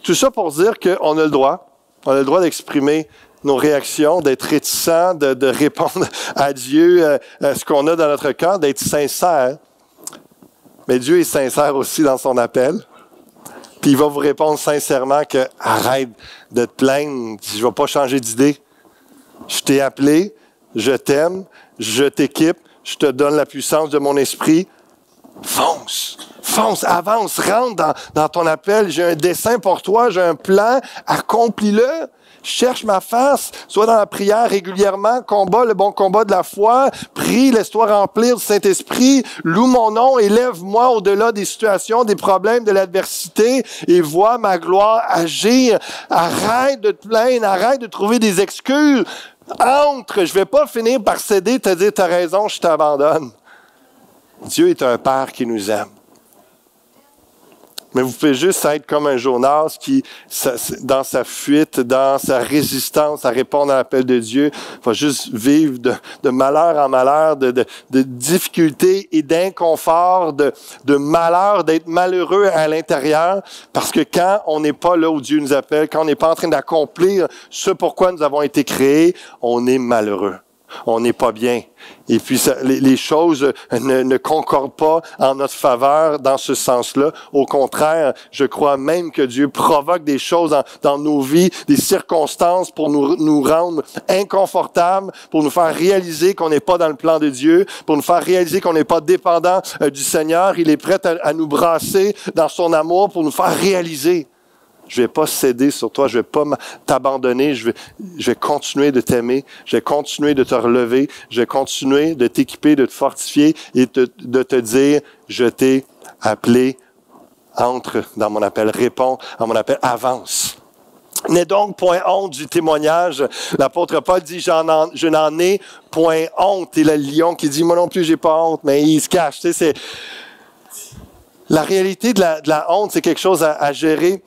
tout ça pour dire qu'on a le droit. On a le droit d'exprimer nos réactions, d'être réticents, de répondre à Dieu, ce qu'on a dans notre cœur, d'être sincère. Mais Dieu est sincère aussi dans son appel. Puis il va vous répondre sincèrement que arrête de te plaindre, je ne vais pas changer d'idée. Je t'ai appelé, je t'aime, je t'équipe, je te donne la puissance de mon esprit. Fonce, avance, rentre dans ton appel. J'ai un dessein pour toi, j'ai un plan, accomplis-le. Cherche ma face, sois dans la prière régulièrement, combat le bon combat de la foi, prie, laisse-toi remplir du Saint-Esprit, loue mon nom, élève-moi au-delà des situations, des problèmes, de l'adversité et vois ma gloire agir. Arrête de te plaindre, arrête de trouver des excuses. Entre, je vais pas finir par céder, te dire, t'as raison, je t'abandonne. Dieu est un Père qui nous aime. Mais vous pouvez juste être comme un Jonas qui, dans sa fuite, dans sa résistance à répondre à l'appel de Dieu, va juste vivre de malheur en malheur, de difficultés et d'inconfort, de malheur, d'être malheureux à l'intérieur. Parce que quand on n'est pas là où Dieu nous appelle, quand on n'est pas en train d'accomplir ce pourquoi nous avons été créés, on est malheureux. on n'est pas bien. Et puis, les choses ne concordent pas en notre faveur dans ce sens-là. Au contraire, je crois même que Dieu provoque des choses dans nos vies, des circonstances pour nous rendre inconfortables, pour nous faire réaliser qu'on n'est pas dans le plan de Dieu, pour nous faire réaliser qu'on n'est pas dépendant du Seigneur. Il est prêt à nous brasser dans son amour pour nous faire réaliser. Je vais pas céder sur toi, je vais pas t'abandonner, je vais continuer de t'aimer, je vais continuer de te relever, je vais continuer de t'équiper, de te fortifier et de te dire, je t'ai appelé, entre dans mon appel, réponds à mon appel, avance. N'est donc point honte du témoignage. L'apôtre Paul dit, je n'en ai point honte. Et le lion qui dit, moi non plus, j'ai pas honte, mais il se cache. Tu sais, c'est... La réalité de la honte, c'est quelque chose à gérer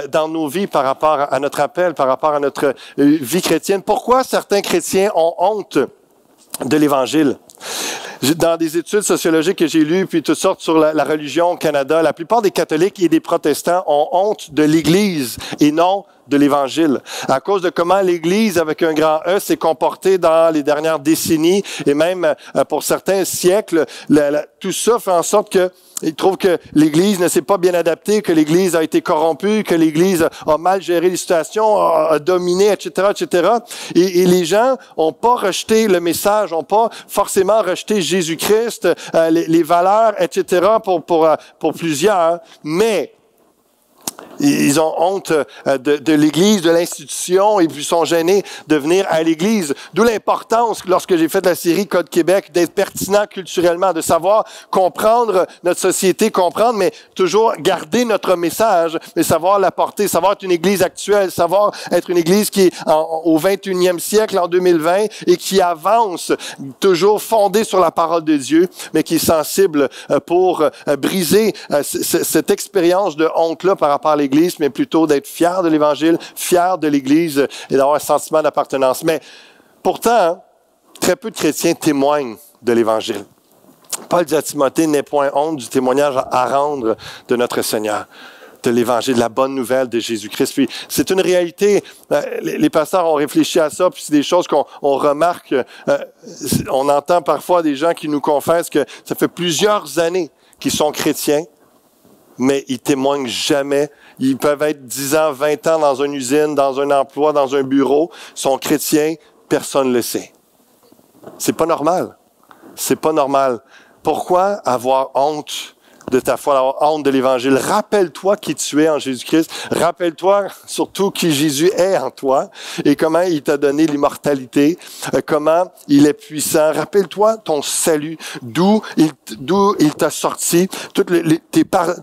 dans nos vies par rapport à notre appel, par rapport à notre vie chrétienne. Pourquoi certains chrétiens ont honte de l'Évangile? Dans des études sociologiques que j'ai lues, puis toutes sortes sur la religion au Canada, la plupart des catholiques et des protestants ont honte de l'Église et non de l'Évangile. À cause de comment l'Église, avec un grand E, s'est comportée dans les dernières décennies et même pour certains siècles, tout ça fait en sorte que ils trouvent que l'Église ne s'est pas bien adaptée, que l'Église a été corrompue, que l'Église a mal géré les situations, a dominé, etc., etc. Et les gens ont pas rejeté le message, ont pas forcément rejeté Jésus-Christ, les valeurs, etc. pour plusieurs, mais ils ont honte de l'Église, de l'institution, et puis sont gênés de venir à l'Église. D'où l'importance, lorsque j'ai fait la série Code Québec, d'être pertinent culturellement, de savoir comprendre notre société, comprendre, mais toujours garder notre message, mais savoir l'apporter, savoir être une Église actuelle, savoir être une Église qui est au 21e siècle, en 2020, et qui avance, toujours fondée sur la parole de Dieu, mais qui est sensible pour briser cette expérience de honte-là par rapport à l'Église, mais plutôt d'être fier de l'Évangile, fier de l'Église et d'avoir un sentiment d'appartenance. Mais pourtant, très peu de chrétiens témoignent de l'Évangile. Paul dit à Timothée, n'aie point honte du témoignage à rendre de notre Seigneur, de l'Évangile, de la bonne nouvelle de Jésus-Christ. Puis c'est une réalité. Les pasteurs ont réfléchi à ça, puis c'est des choses qu'on remarque. On entend parfois des gens qui nous confessent que ça fait plusieurs années qu'ils sont chrétiens, mais ils témoignent jamais. Ils peuvent être 10 ans, 20 ans dans une usine, dans un emploi, dans un bureau. Ils sont chrétiens, personne ne le sait. C'est pas normal. C'est pas normal. Pourquoi avoir honte de ta foi, avoir honte de l'Évangile? Rappelle-toi qui tu es en Jésus-Christ. Rappelle-toi surtout qui Jésus est en toi et comment il t'a donné l'immortalité, comment il est puissant. Rappelle-toi ton salut, d'où il t'a sorti,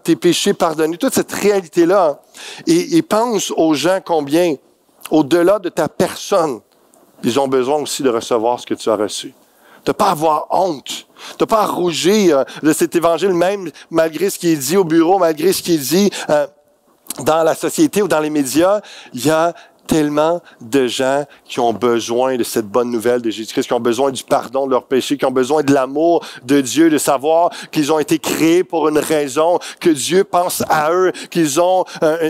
tes péchés pardonnés, toute cette réalité-là. Et pense aux gens combien, au-delà de ta personne, ils ont besoin aussi de recevoir ce que tu as reçu. De pas avoir honte, de pas rougir de cet évangile, même malgré ce qui est dit au bureau, malgré ce qui est dit dans la société ou dans les médias. Il y a tellement de gens qui ont besoin de cette bonne nouvelle de Jésus-Christ, qui ont besoin du pardon de leurs péchés, qui ont besoin de l'amour de Dieu, de savoir qu'ils ont été créés pour une raison, que Dieu pense à eux, qu'ils ont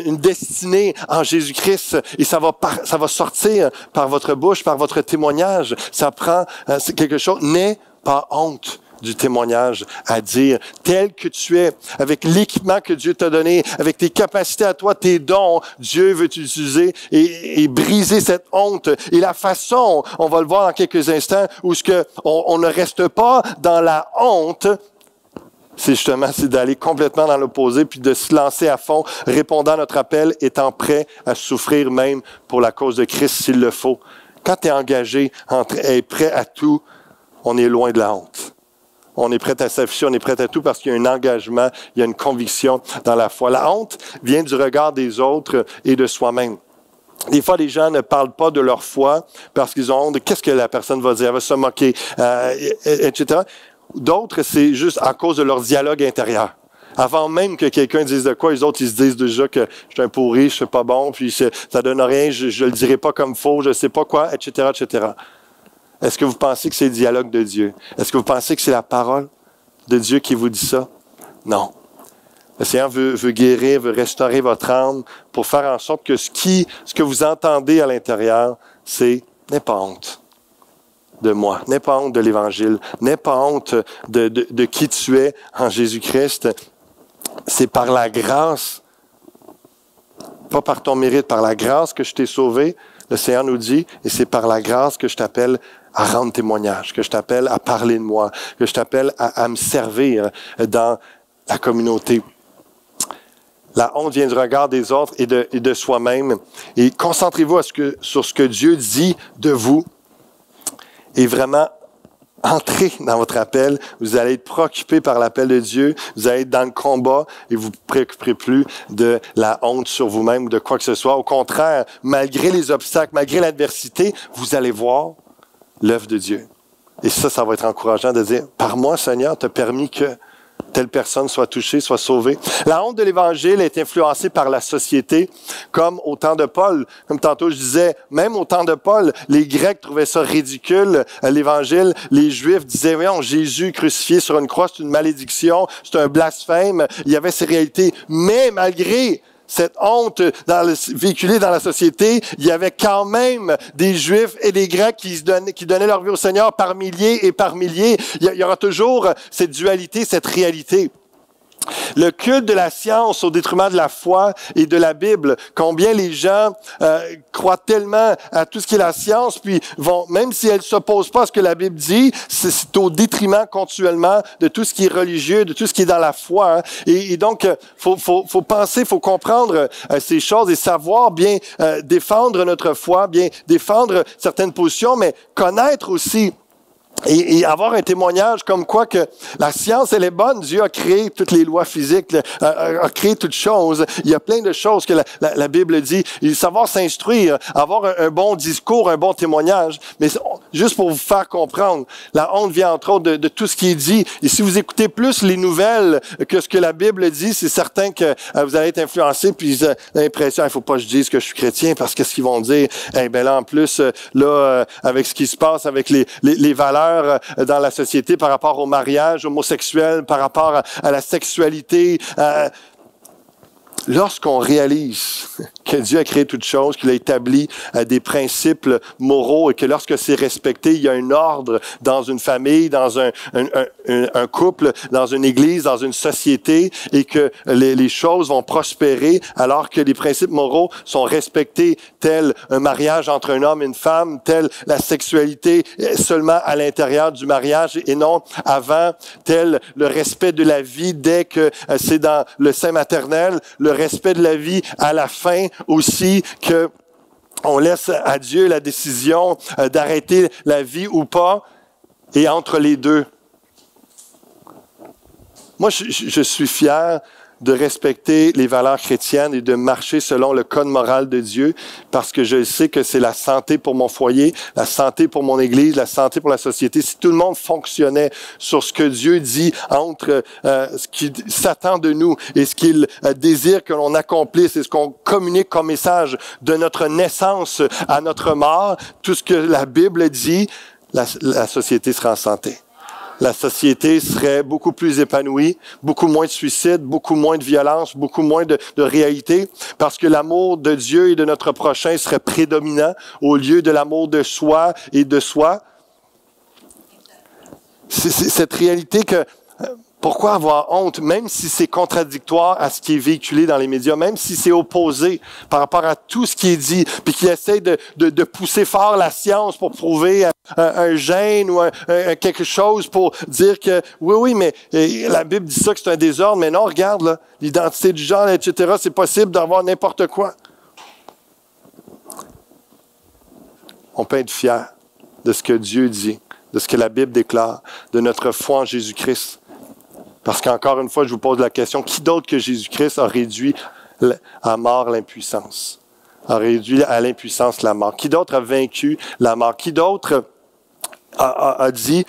une destinée en Jésus-Christ. Et ça va sortir par votre bouche, par votre témoignage. Ça prend c'est quelque chose. N'aie pas honte du témoignage à dire, tel que tu es, avec l'équipement que Dieu t'a donné, avec tes capacités à toi, tes dons, Dieu veut t'utiliser et briser cette honte. Et la façon, on va le voir dans quelques instants, où on ne reste pas dans la honte, c'est d'aller complètement dans l'opposé, puis de se lancer à fond, répondant à notre appel, étant prêt à souffrir même pour la cause de Christ s'il le faut. Quand tu es engagé, prêt à tout, on est loin de la honte. On est prêt à s'afficher, on est prêt à tout parce qu'il y a un engagement, il y a une conviction dans la foi. La honte vient du regard des autres et de soi-même. Des fois, les gens ne parlent pas de leur foi parce qu'ils ont honte de qu'est-ce que la personne va dire, elle va se moquer, etc. D'autres, c'est juste à cause de leur dialogue intérieur. Avant même que quelqu'un dise de quoi, les autres, ils se disent déjà que je suis un pourri, je suis pas bon, puis ça donne rien, je le dirai pas comme faux, je sais pas quoi, etc., etc. Est-ce que vous pensez que c'est le dialogue de Dieu? Est-ce que vous pensez que c'est la parole de Dieu qui vous dit ça? Non. Le Seigneur veut guérir, veut restaurer votre âme pour faire en sorte que ce que vous entendez à l'intérieur, c'est « n'aie pas honte ». de moi. N'aie pas honte de l'Évangile. N'aie pas honte de qui tu es en Jésus-Christ. C'est par la grâce, pas par ton mérite, par la grâce que je t'ai sauvé, le Seigneur nous dit, et c'est par la grâce que je t'appelle à rendre témoignage, que je t'appelle à parler de moi, que je t'appelle à me servir dans la communauté. La honte vient du regard des autres et de soi-même. Et concentrez-vous sur ce que Dieu dit de vous. Et vraiment, entrez dans votre appel. Vous allez être préoccupé par l'appel de Dieu. Vous allez être dans le combat et vous ne vous préoccuperez plus de la honte sur vous-même ou de quoi que ce soit. Au contraire, malgré les obstacles, malgré l'adversité, vous allez voir l'œuvre de Dieu. Et ça va être encourageant de dire, par moi, Seigneur, tu as permis que telle personne soit touchée, soit sauvée. La honte de l'Évangile est influencée par la société, comme au temps de Paul. Comme tantôt je disais, même au temps de Paul, les Grecs trouvaient ça ridicule, l'Évangile. Les Juifs disaient, voyons, Jésus crucifié sur une croix, c'est une malédiction, c'est un blasphème. Il y avait ces réalités. Mais malgré cette honte véhiculée dans la société, il y avait quand même des Juifs et des Grecs qui donnaient leur vie au Seigneur par milliers et par milliers. Il y aura toujours cette dualité, cette réalité. Le culte de la science au détriment de la foi et de la Bible. Combien les gens croient tellement à tout ce qui est la science, puis vont, même si elles ne s'opposent pas à ce que la Bible dit, c'est au détriment continuellement de tout ce qui est religieux, de tout ce qui est dans la foi. Hein. Et donc, faut penser, faut comprendre ces choses et savoir bien défendre notre foi, bien défendre certaines positions, mais connaître aussi et avoir un témoignage comme quoi que la science, elle est bonne. Dieu a créé toutes les lois physiques, a créé toutes choses. Il y a plein de choses que la Bible dit. Et savoir s'instruire, avoir un bon discours, un bon témoignage. Mais juste pour vous faire comprendre, la honte vient entre autres de tout ce qui est dit. Et si vous écoutez plus les nouvelles que ce que la Bible dit, c'est certain que vous allez être influencé. Puis vous avez l'impression, il faut pas que je dise que je suis chrétien parce qu'est-ce qu'ils vont dire? Eh ben là, en plus, avec ce qui se passe, avec les valeurs dans la société par rapport au mariage homosexuel, par rapport à la sexualité. Lorsqu'on réalise que Dieu a créé toutes choses, qu'il a établi des principes moraux et que lorsque c'est respecté, il y a un ordre dans une famille, dans un couple, dans une église, dans une société et que les choses vont prospérer alors que les principes moraux sont respectés, tel un mariage entre un homme et une femme, tel la sexualité seulement à l'intérieur du mariage et non avant, tel le respect de la vie dès que c'est dans le sein maternel, le respect de la vie à la fin aussi, que on laisse à Dieu la décision d'arrêter la vie ou pas, et entre les deux. Moi, je suis fier de respecter les valeurs chrétiennes et de marcher selon le code moral de Dieu parce que je sais que c'est la santé pour mon foyer, la santé pour mon église, la santé pour la société. Si tout le monde fonctionnait sur ce que Dieu dit entre ce qu'il s'attend de nous et ce qu'il désire que l'on accomplisse et ce qu'on communique comme message de notre naissance à notre mort, tout ce que la Bible dit, la société sera en santé. La société serait beaucoup plus épanouie, beaucoup moins de suicides, beaucoup moins de violence, beaucoup moins de réalité, parce que l'amour de Dieu et de notre prochain serait prédominant au lieu de l'amour de soi et de soi. C'est cette réalité que... Pourquoi avoir honte, même si c'est contradictoire à ce qui est véhiculé dans les médias, même si c'est opposé par rapport à tout ce qui est dit, puis qu'il essaie de pousser fort la science pour prouver un gène ou quelque chose pour dire que oui, mais la Bible dit ça que c'est un désordre, mais non, regarde, là, l'identité du genre, etc., c'est possible d'avoir n'importe quoi. On peut être fier de ce que Dieu dit, de ce que la Bible déclare, de notre foi en Jésus-Christ. Parce qu'encore une fois, je vous pose la question, qui d'autre que Jésus-Christ a réduit à mort l'impuissance? A réduit à l'impuissance la mort? Qui d'autre a vaincu la mort? Qui d'autre a dit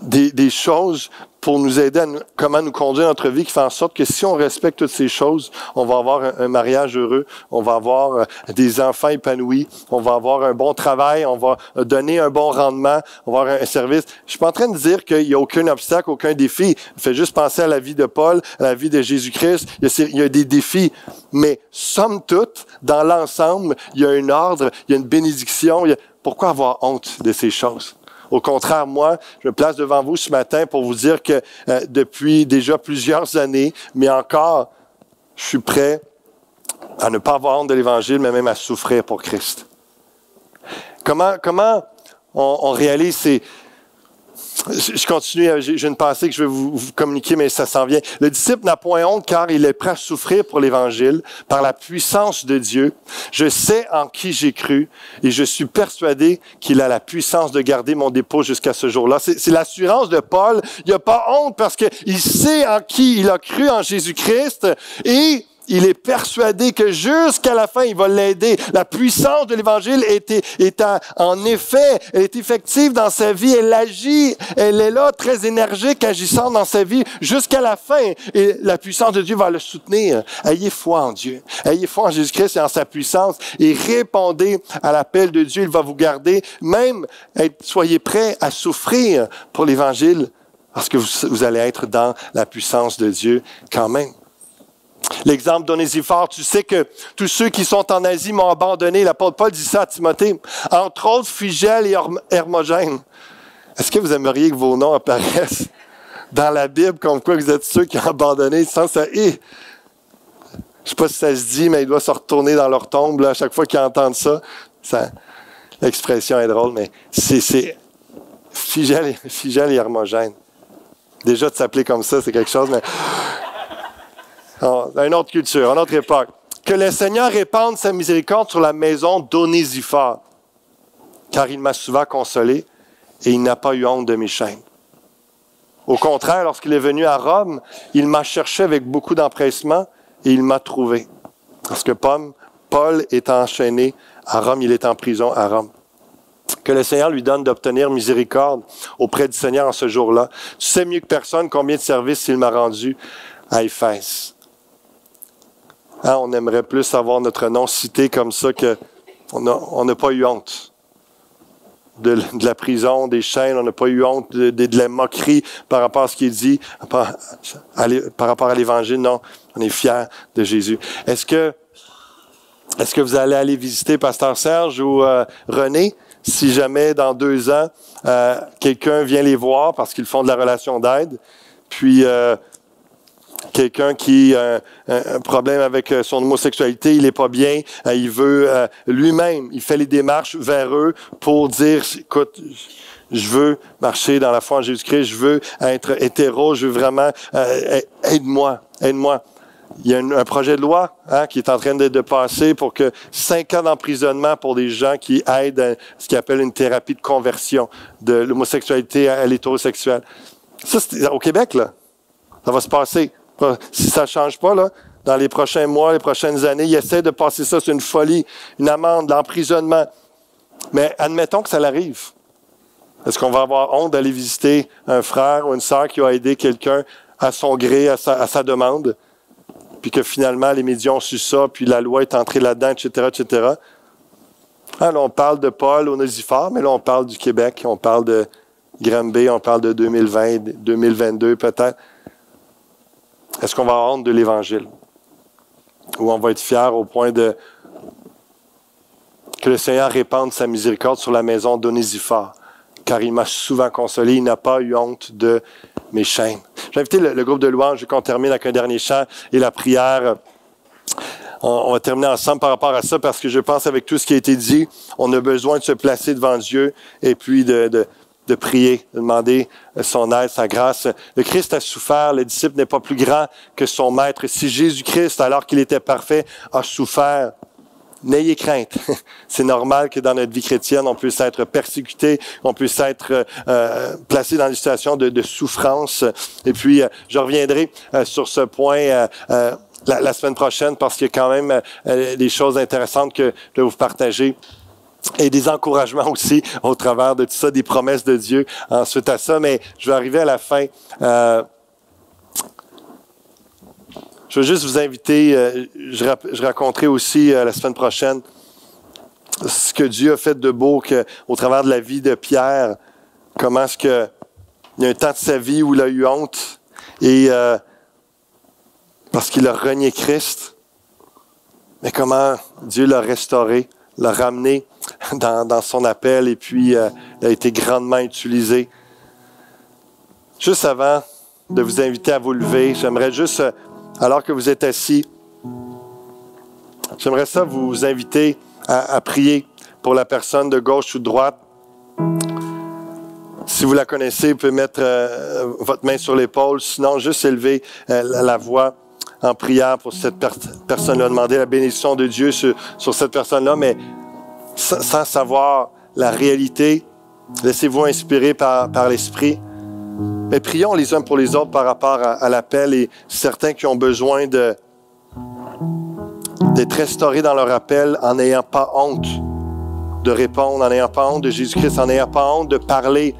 des choses pour nous aider à comment nous conduire notre vie, qui fait en sorte que si on respecte toutes ces choses, on va avoir un mariage heureux, on va avoir des enfants épanouis, on va avoir un bon travail, on va donner un bon rendement, on va avoir un service. Je suis pas en train de dire qu'il y a aucun obstacle, aucun défi. Faites juste penser à la vie de Paul, à la vie de Jésus-Christ. Il y a des défis. Mais somme toute, dans l'ensemble, il y a un ordre, il y a une bénédiction. Pourquoi avoir honte de ces choses? Au contraire, moi, je me place devant vous ce matin pour vous dire que depuis déjà plusieurs années, mais encore, je suis prêt à ne pas avoir honte de l'Évangile, mais même à souffrir pour Christ. Comment on réalise ces... Je continue, j'ai une pensée que je vais vous communiquer, mais ça s'en vient. Le disciple n'a point honte car il est prêt à souffrir pour l'Évangile par la puissance de Dieu. Je sais en qui j'ai cru et je suis persuadé qu'il a la puissance de garder mon dépôt jusqu'à ce jour-là. C'est l'assurance de Paul. Il n'a pas honte parce qu'il sait en qui il a cru, en Jésus-Christ, et il est persuadé que jusqu'à la fin, il va l'aider. La puissance de l'Évangile en effet, elle est effective dans sa vie. Elle agit, elle est là, très énergique, agissante dans sa vie jusqu'à la fin. Et la puissance de Dieu va le soutenir. Ayez foi en Dieu. Ayez foi en Jésus-Christ et en sa puissance. Et répondez à l'appel de Dieu. Il va vous garder. Même, soyez prêts à souffrir pour l'Évangile parce que vous allez être dans la puissance de Dieu quand même. L'exemple d'Onésiphore, tu sais que tous ceux qui sont en Asie m'ont abandonné. L'apôtre Paul dit ça à Timothée. Entre autres, Phygèle et Hermogène. Est-ce que vous aimeriez que vos noms apparaissent dans la Bible comme quoi vous êtes ceux qui ont abandonné sans ça? Je ne sais pas si ça se dit, mais ils doivent se retourner dans leur tombe là, à chaque fois qu'ils entendent ça. L'expression est drôle, mais c'est Phygèle et Hermogène. Déjà de s'appeler comme ça, c'est quelque chose, mais... Une autre culture, une autre époque. Que le Seigneur répande sa miséricorde sur la maison d'Onésiphore, car il m'a souvent consolé et il n'a pas eu honte de mes chaînes. Au contraire, lorsqu'il est venu à Rome, il m'a cherché avec beaucoup d'empressement et il m'a trouvé. Parce que Paul est enchaîné à Rome, il est en prison à Rome. Que le Seigneur lui donne d'obtenir miséricorde auprès du Seigneur en ce jour-là. Tu sais mieux que personne combien de services il m'a rendu à Éphèse. On aimerait plus avoir notre nom cité comme ça qu'on n'a pas eu honte de la prison, des chaînes, on n'a pas eu honte de la moquerie par rapport à ce qu'il dit, par rapport à l'Évangile. Non, on est fiers de Jésus. Est-ce que vous allez aller visiter Pasteur Serge ou René, si jamais dans 2 ans, quelqu'un vient les voir parce qu'ils font de la relation d'aide, puis... quelqu'un qui a un problème avec son homosexualité, il n'est pas bien, il veut lui-même, il fait les démarches vers eux pour dire, écoute, je veux marcher dans la foi en Jésus-Christ, je veux être hétéro, je veux vraiment, aide-moi. Il y a un projet de loi qui est en train de passer pour que 5 ans d'emprisonnement pour des gens qui aident à ce qu'ils appellent une thérapie de conversion de l'homosexualité à l'hétérosexuel. Ça, c'est au Québec, là. Ça va se passer. Si ça ne change pas, là, dans les prochains mois, les prochaines années, ils essaient de passer ça, c'est une folie, une amende, l'emprisonnement. Mais admettons que ça l'arrive. Est-ce qu'on va avoir honte d'aller visiter un frère ou une sœur qui a aidé quelqu'un à son gré, à sa demande, puis que finalement les médias ont su ça, puis la loi est entrée là-dedans, etc., etc. Là, on parle de Paul, Onésiphore, mais là, on parle du Québec, on parle de Granby, on parle de 2020, 2022 peut-être. Est-ce qu'on va avoir honte de l'Évangile? Ou on va être fiers au point de que le Seigneur répande sa miséricorde sur la maison d'Onésiphore, car il m'a souvent consolé, il n'a pas eu honte de mes chaînes. J'ai invité le groupe de louanges, qu'on termine avec un dernier chant et la prière. On va terminer ensemble par rapport à ça, parce que je pense avec tout ce qui a été dit, on a besoin de se placer devant Dieu et puis de prier, de demander son aide, sa grâce. Le Christ a souffert, le disciple n'est pas plus grand que son maître. Si Jésus-Christ, alors qu'il était parfait, a souffert, n'ayez crainte. C'est normal que dans notre vie chrétienne, on puisse être persécuté, on puisse être placé dans des situations de souffrance. Et puis, je reviendrai sur ce point la semaine prochaine, parce qu'il y a quand même des choses intéressantes que je vais vous partager. Et des encouragements aussi au travers de tout ça, des promesses de Dieu ensuite à ça. Mais je vais arriver à la fin. Je veux juste vous inviter, je raconterai aussi la semaine prochaine ce que Dieu a fait de beau au travers de la vie de Pierre. Comment est-ce qu'il y a un temps de sa vie où il a eu honte et parce qu'il a renié Christ. Mais comment Dieu l'a restauré, l'a ramené dans son appel et puis il a été grandement utilisé. Juste avant de vous inviter à vous lever, j'aimerais juste, alors que vous êtes assis, j'aimerais ça vous inviter à prier pour la personne de gauche ou de droite. Si vous la connaissez, vous pouvez mettre votre main sur l'épaule. Sinon, juste élever la voix en prière pour cette personne-là. Demander la bénédiction de Dieu sur cette personne-là, mais sans savoir la réalité. Laissez-vous inspirer par l'Esprit. Mais prions les uns pour les autres par rapport à l'appel et certains qui ont besoin d'être restaurés dans leur appel en n'ayant pas honte de répondre, en n'ayant pas honte de Jésus-Christ, en n'ayant pas honte de parler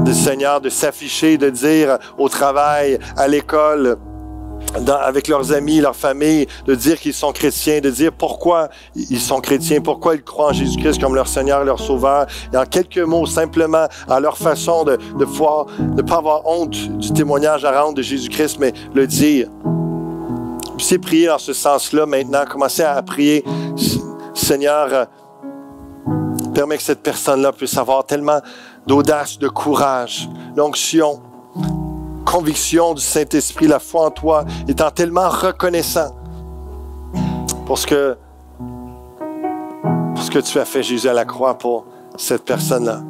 du Seigneur, de s'afficher, de dire au travail, à l'école, avec leurs amis, leur famille, de dire qu'ils sont chrétiens, de dire pourquoi ils sont chrétiens, pourquoi ils croient en Jésus-Christ comme leur Seigneur, leur Sauveur. Et en quelques mots, simplement, à leur façon de pouvoir ne pas avoir honte du témoignage à rendre de Jésus-Christ, mais le dire. Puissiez prier dans ce sens-là maintenant. Commencez à prier. Seigneur, permets que cette personne-là puisse avoir tellement d'audace, de courage, l'onction, conviction du Saint-Esprit, la foi en toi, étant tellement reconnaissant pour ce que tu as fait, Jésus, à la croix pour cette personne-là.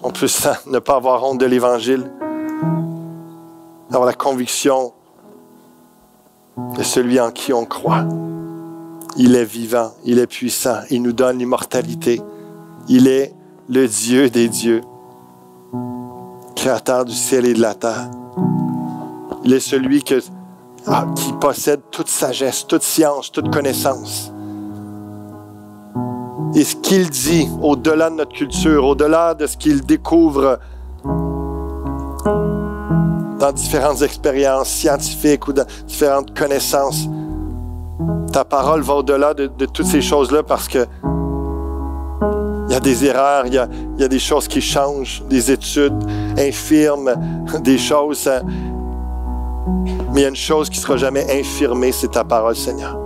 On peut ne pas avoir honte de l'Évangile, avoir la conviction de celui en qui on croit. Il est vivant, il est puissant, il nous donne l'immortalité. Il est le Dieu des dieux, créateur du ciel et de la terre. Il est celui qui possède toute sagesse, toute science, toute connaissance. Et ce qu'il dit, au-delà de notre culture, au-delà de ce qu'il découvre dans différentes expériences scientifiques ou dans différentes connaissances, ta parole va au-delà de toutes ces choses-là parce que il y a des erreurs, il y a des choses qui changent, des études infirment, des choses. Mais il y a une chose qui ne sera jamais infirmée, c'est ta parole, Seigneur.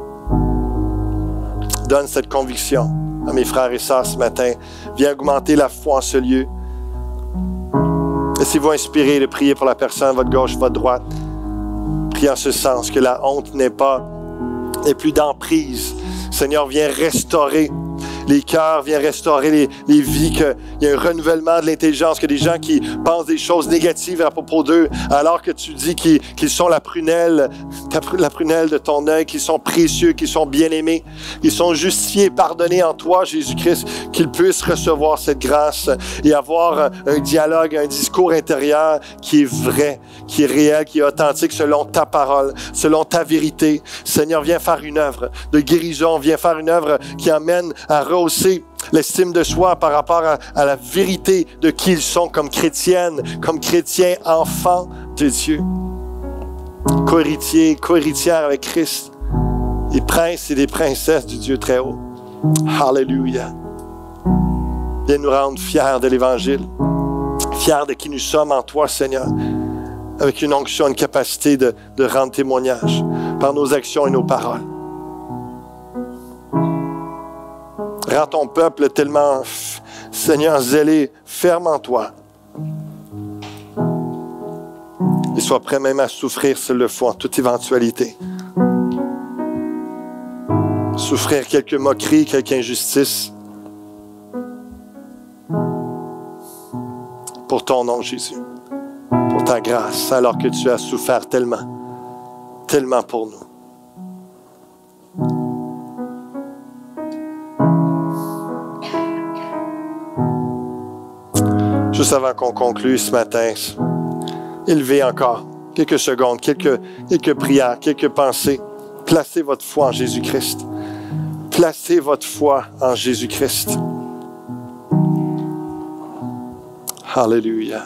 Donne cette conviction à mes frères et sœurs ce matin. Viens augmenter la foi en ce lieu. Laissez-vous inspirer de prier pour la personne, votre gauche, votre droite. Priez en ce sens, que la honte n'ait plus d'emprise. Seigneur, viens restaurer les cœurs, viens restaurer les vies, qu'il y ait un renouvellement de l'intelligence, que des gens qui pensent des choses négatives à propos d'eux, alors que tu dis qu'ils sont la prunelle de ton œil, qu'ils sont précieux, qu'ils sont bien-aimés, qu'ils sont justifiés, pardonnés en toi, Jésus-Christ, qu'ils puissent recevoir cette grâce et avoir un dialogue, un discours intérieur qui est vrai, qui est réel, qui est authentique selon ta parole, selon ta vérité. Seigneur, viens faire une œuvre de guérison, viens faire une œuvre qui amène à rehausser l'estime de soi par rapport à la vérité de qui ils sont comme chrétiennes, comme chrétiens, enfants de Dieu. Co-héritiers, co-héritières avec Christ, des princes et des princesses du Dieu très haut. Alléluia. Viens nous rendre fiers de l'Évangile, fiers de qui nous sommes en toi, Seigneur, avec une onction, une capacité de rendre témoignage par nos actions et nos paroles. Rends ton peuple tellement, Seigneur, zélé, ferme en toi. Et sois prêt même à souffrir s'il le faut en toute éventualité. Souffrir quelques moqueries, quelques injustices. Pour ton nom, Jésus. Pour ta grâce, alors que tu as souffert tellement, tellement pour nous. Juste avant qu'on conclue ce matin, élevez encore quelques secondes, quelques prières, quelques pensées. Placez votre foi en Jésus-Christ. Placez votre foi en Jésus-Christ. Alléluia.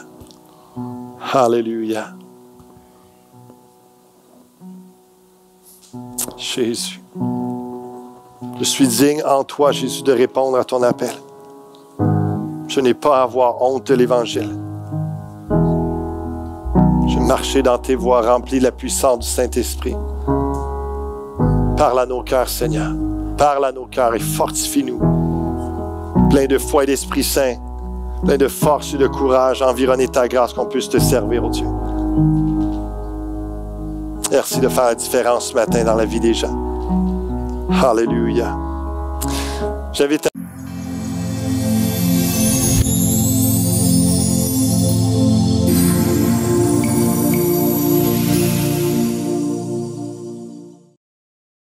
Alléluia. Jésus. Je suis digne en toi, Jésus, de répondre à ton appel. Je n'ai pas à avoir honte de l'Évangile. Je marchais dans tes voies remplies de la puissance du Saint-Esprit. Parle à nos cœurs, Seigneur. Parle à nos cœurs et fortifie-nous. Plein de foi et d'Esprit Saint, plein de force et de courage, environner ta grâce, qu'on puisse te servir, oh Dieu. Merci de faire la différence ce matin dans la vie des gens. Alléluia. J'invite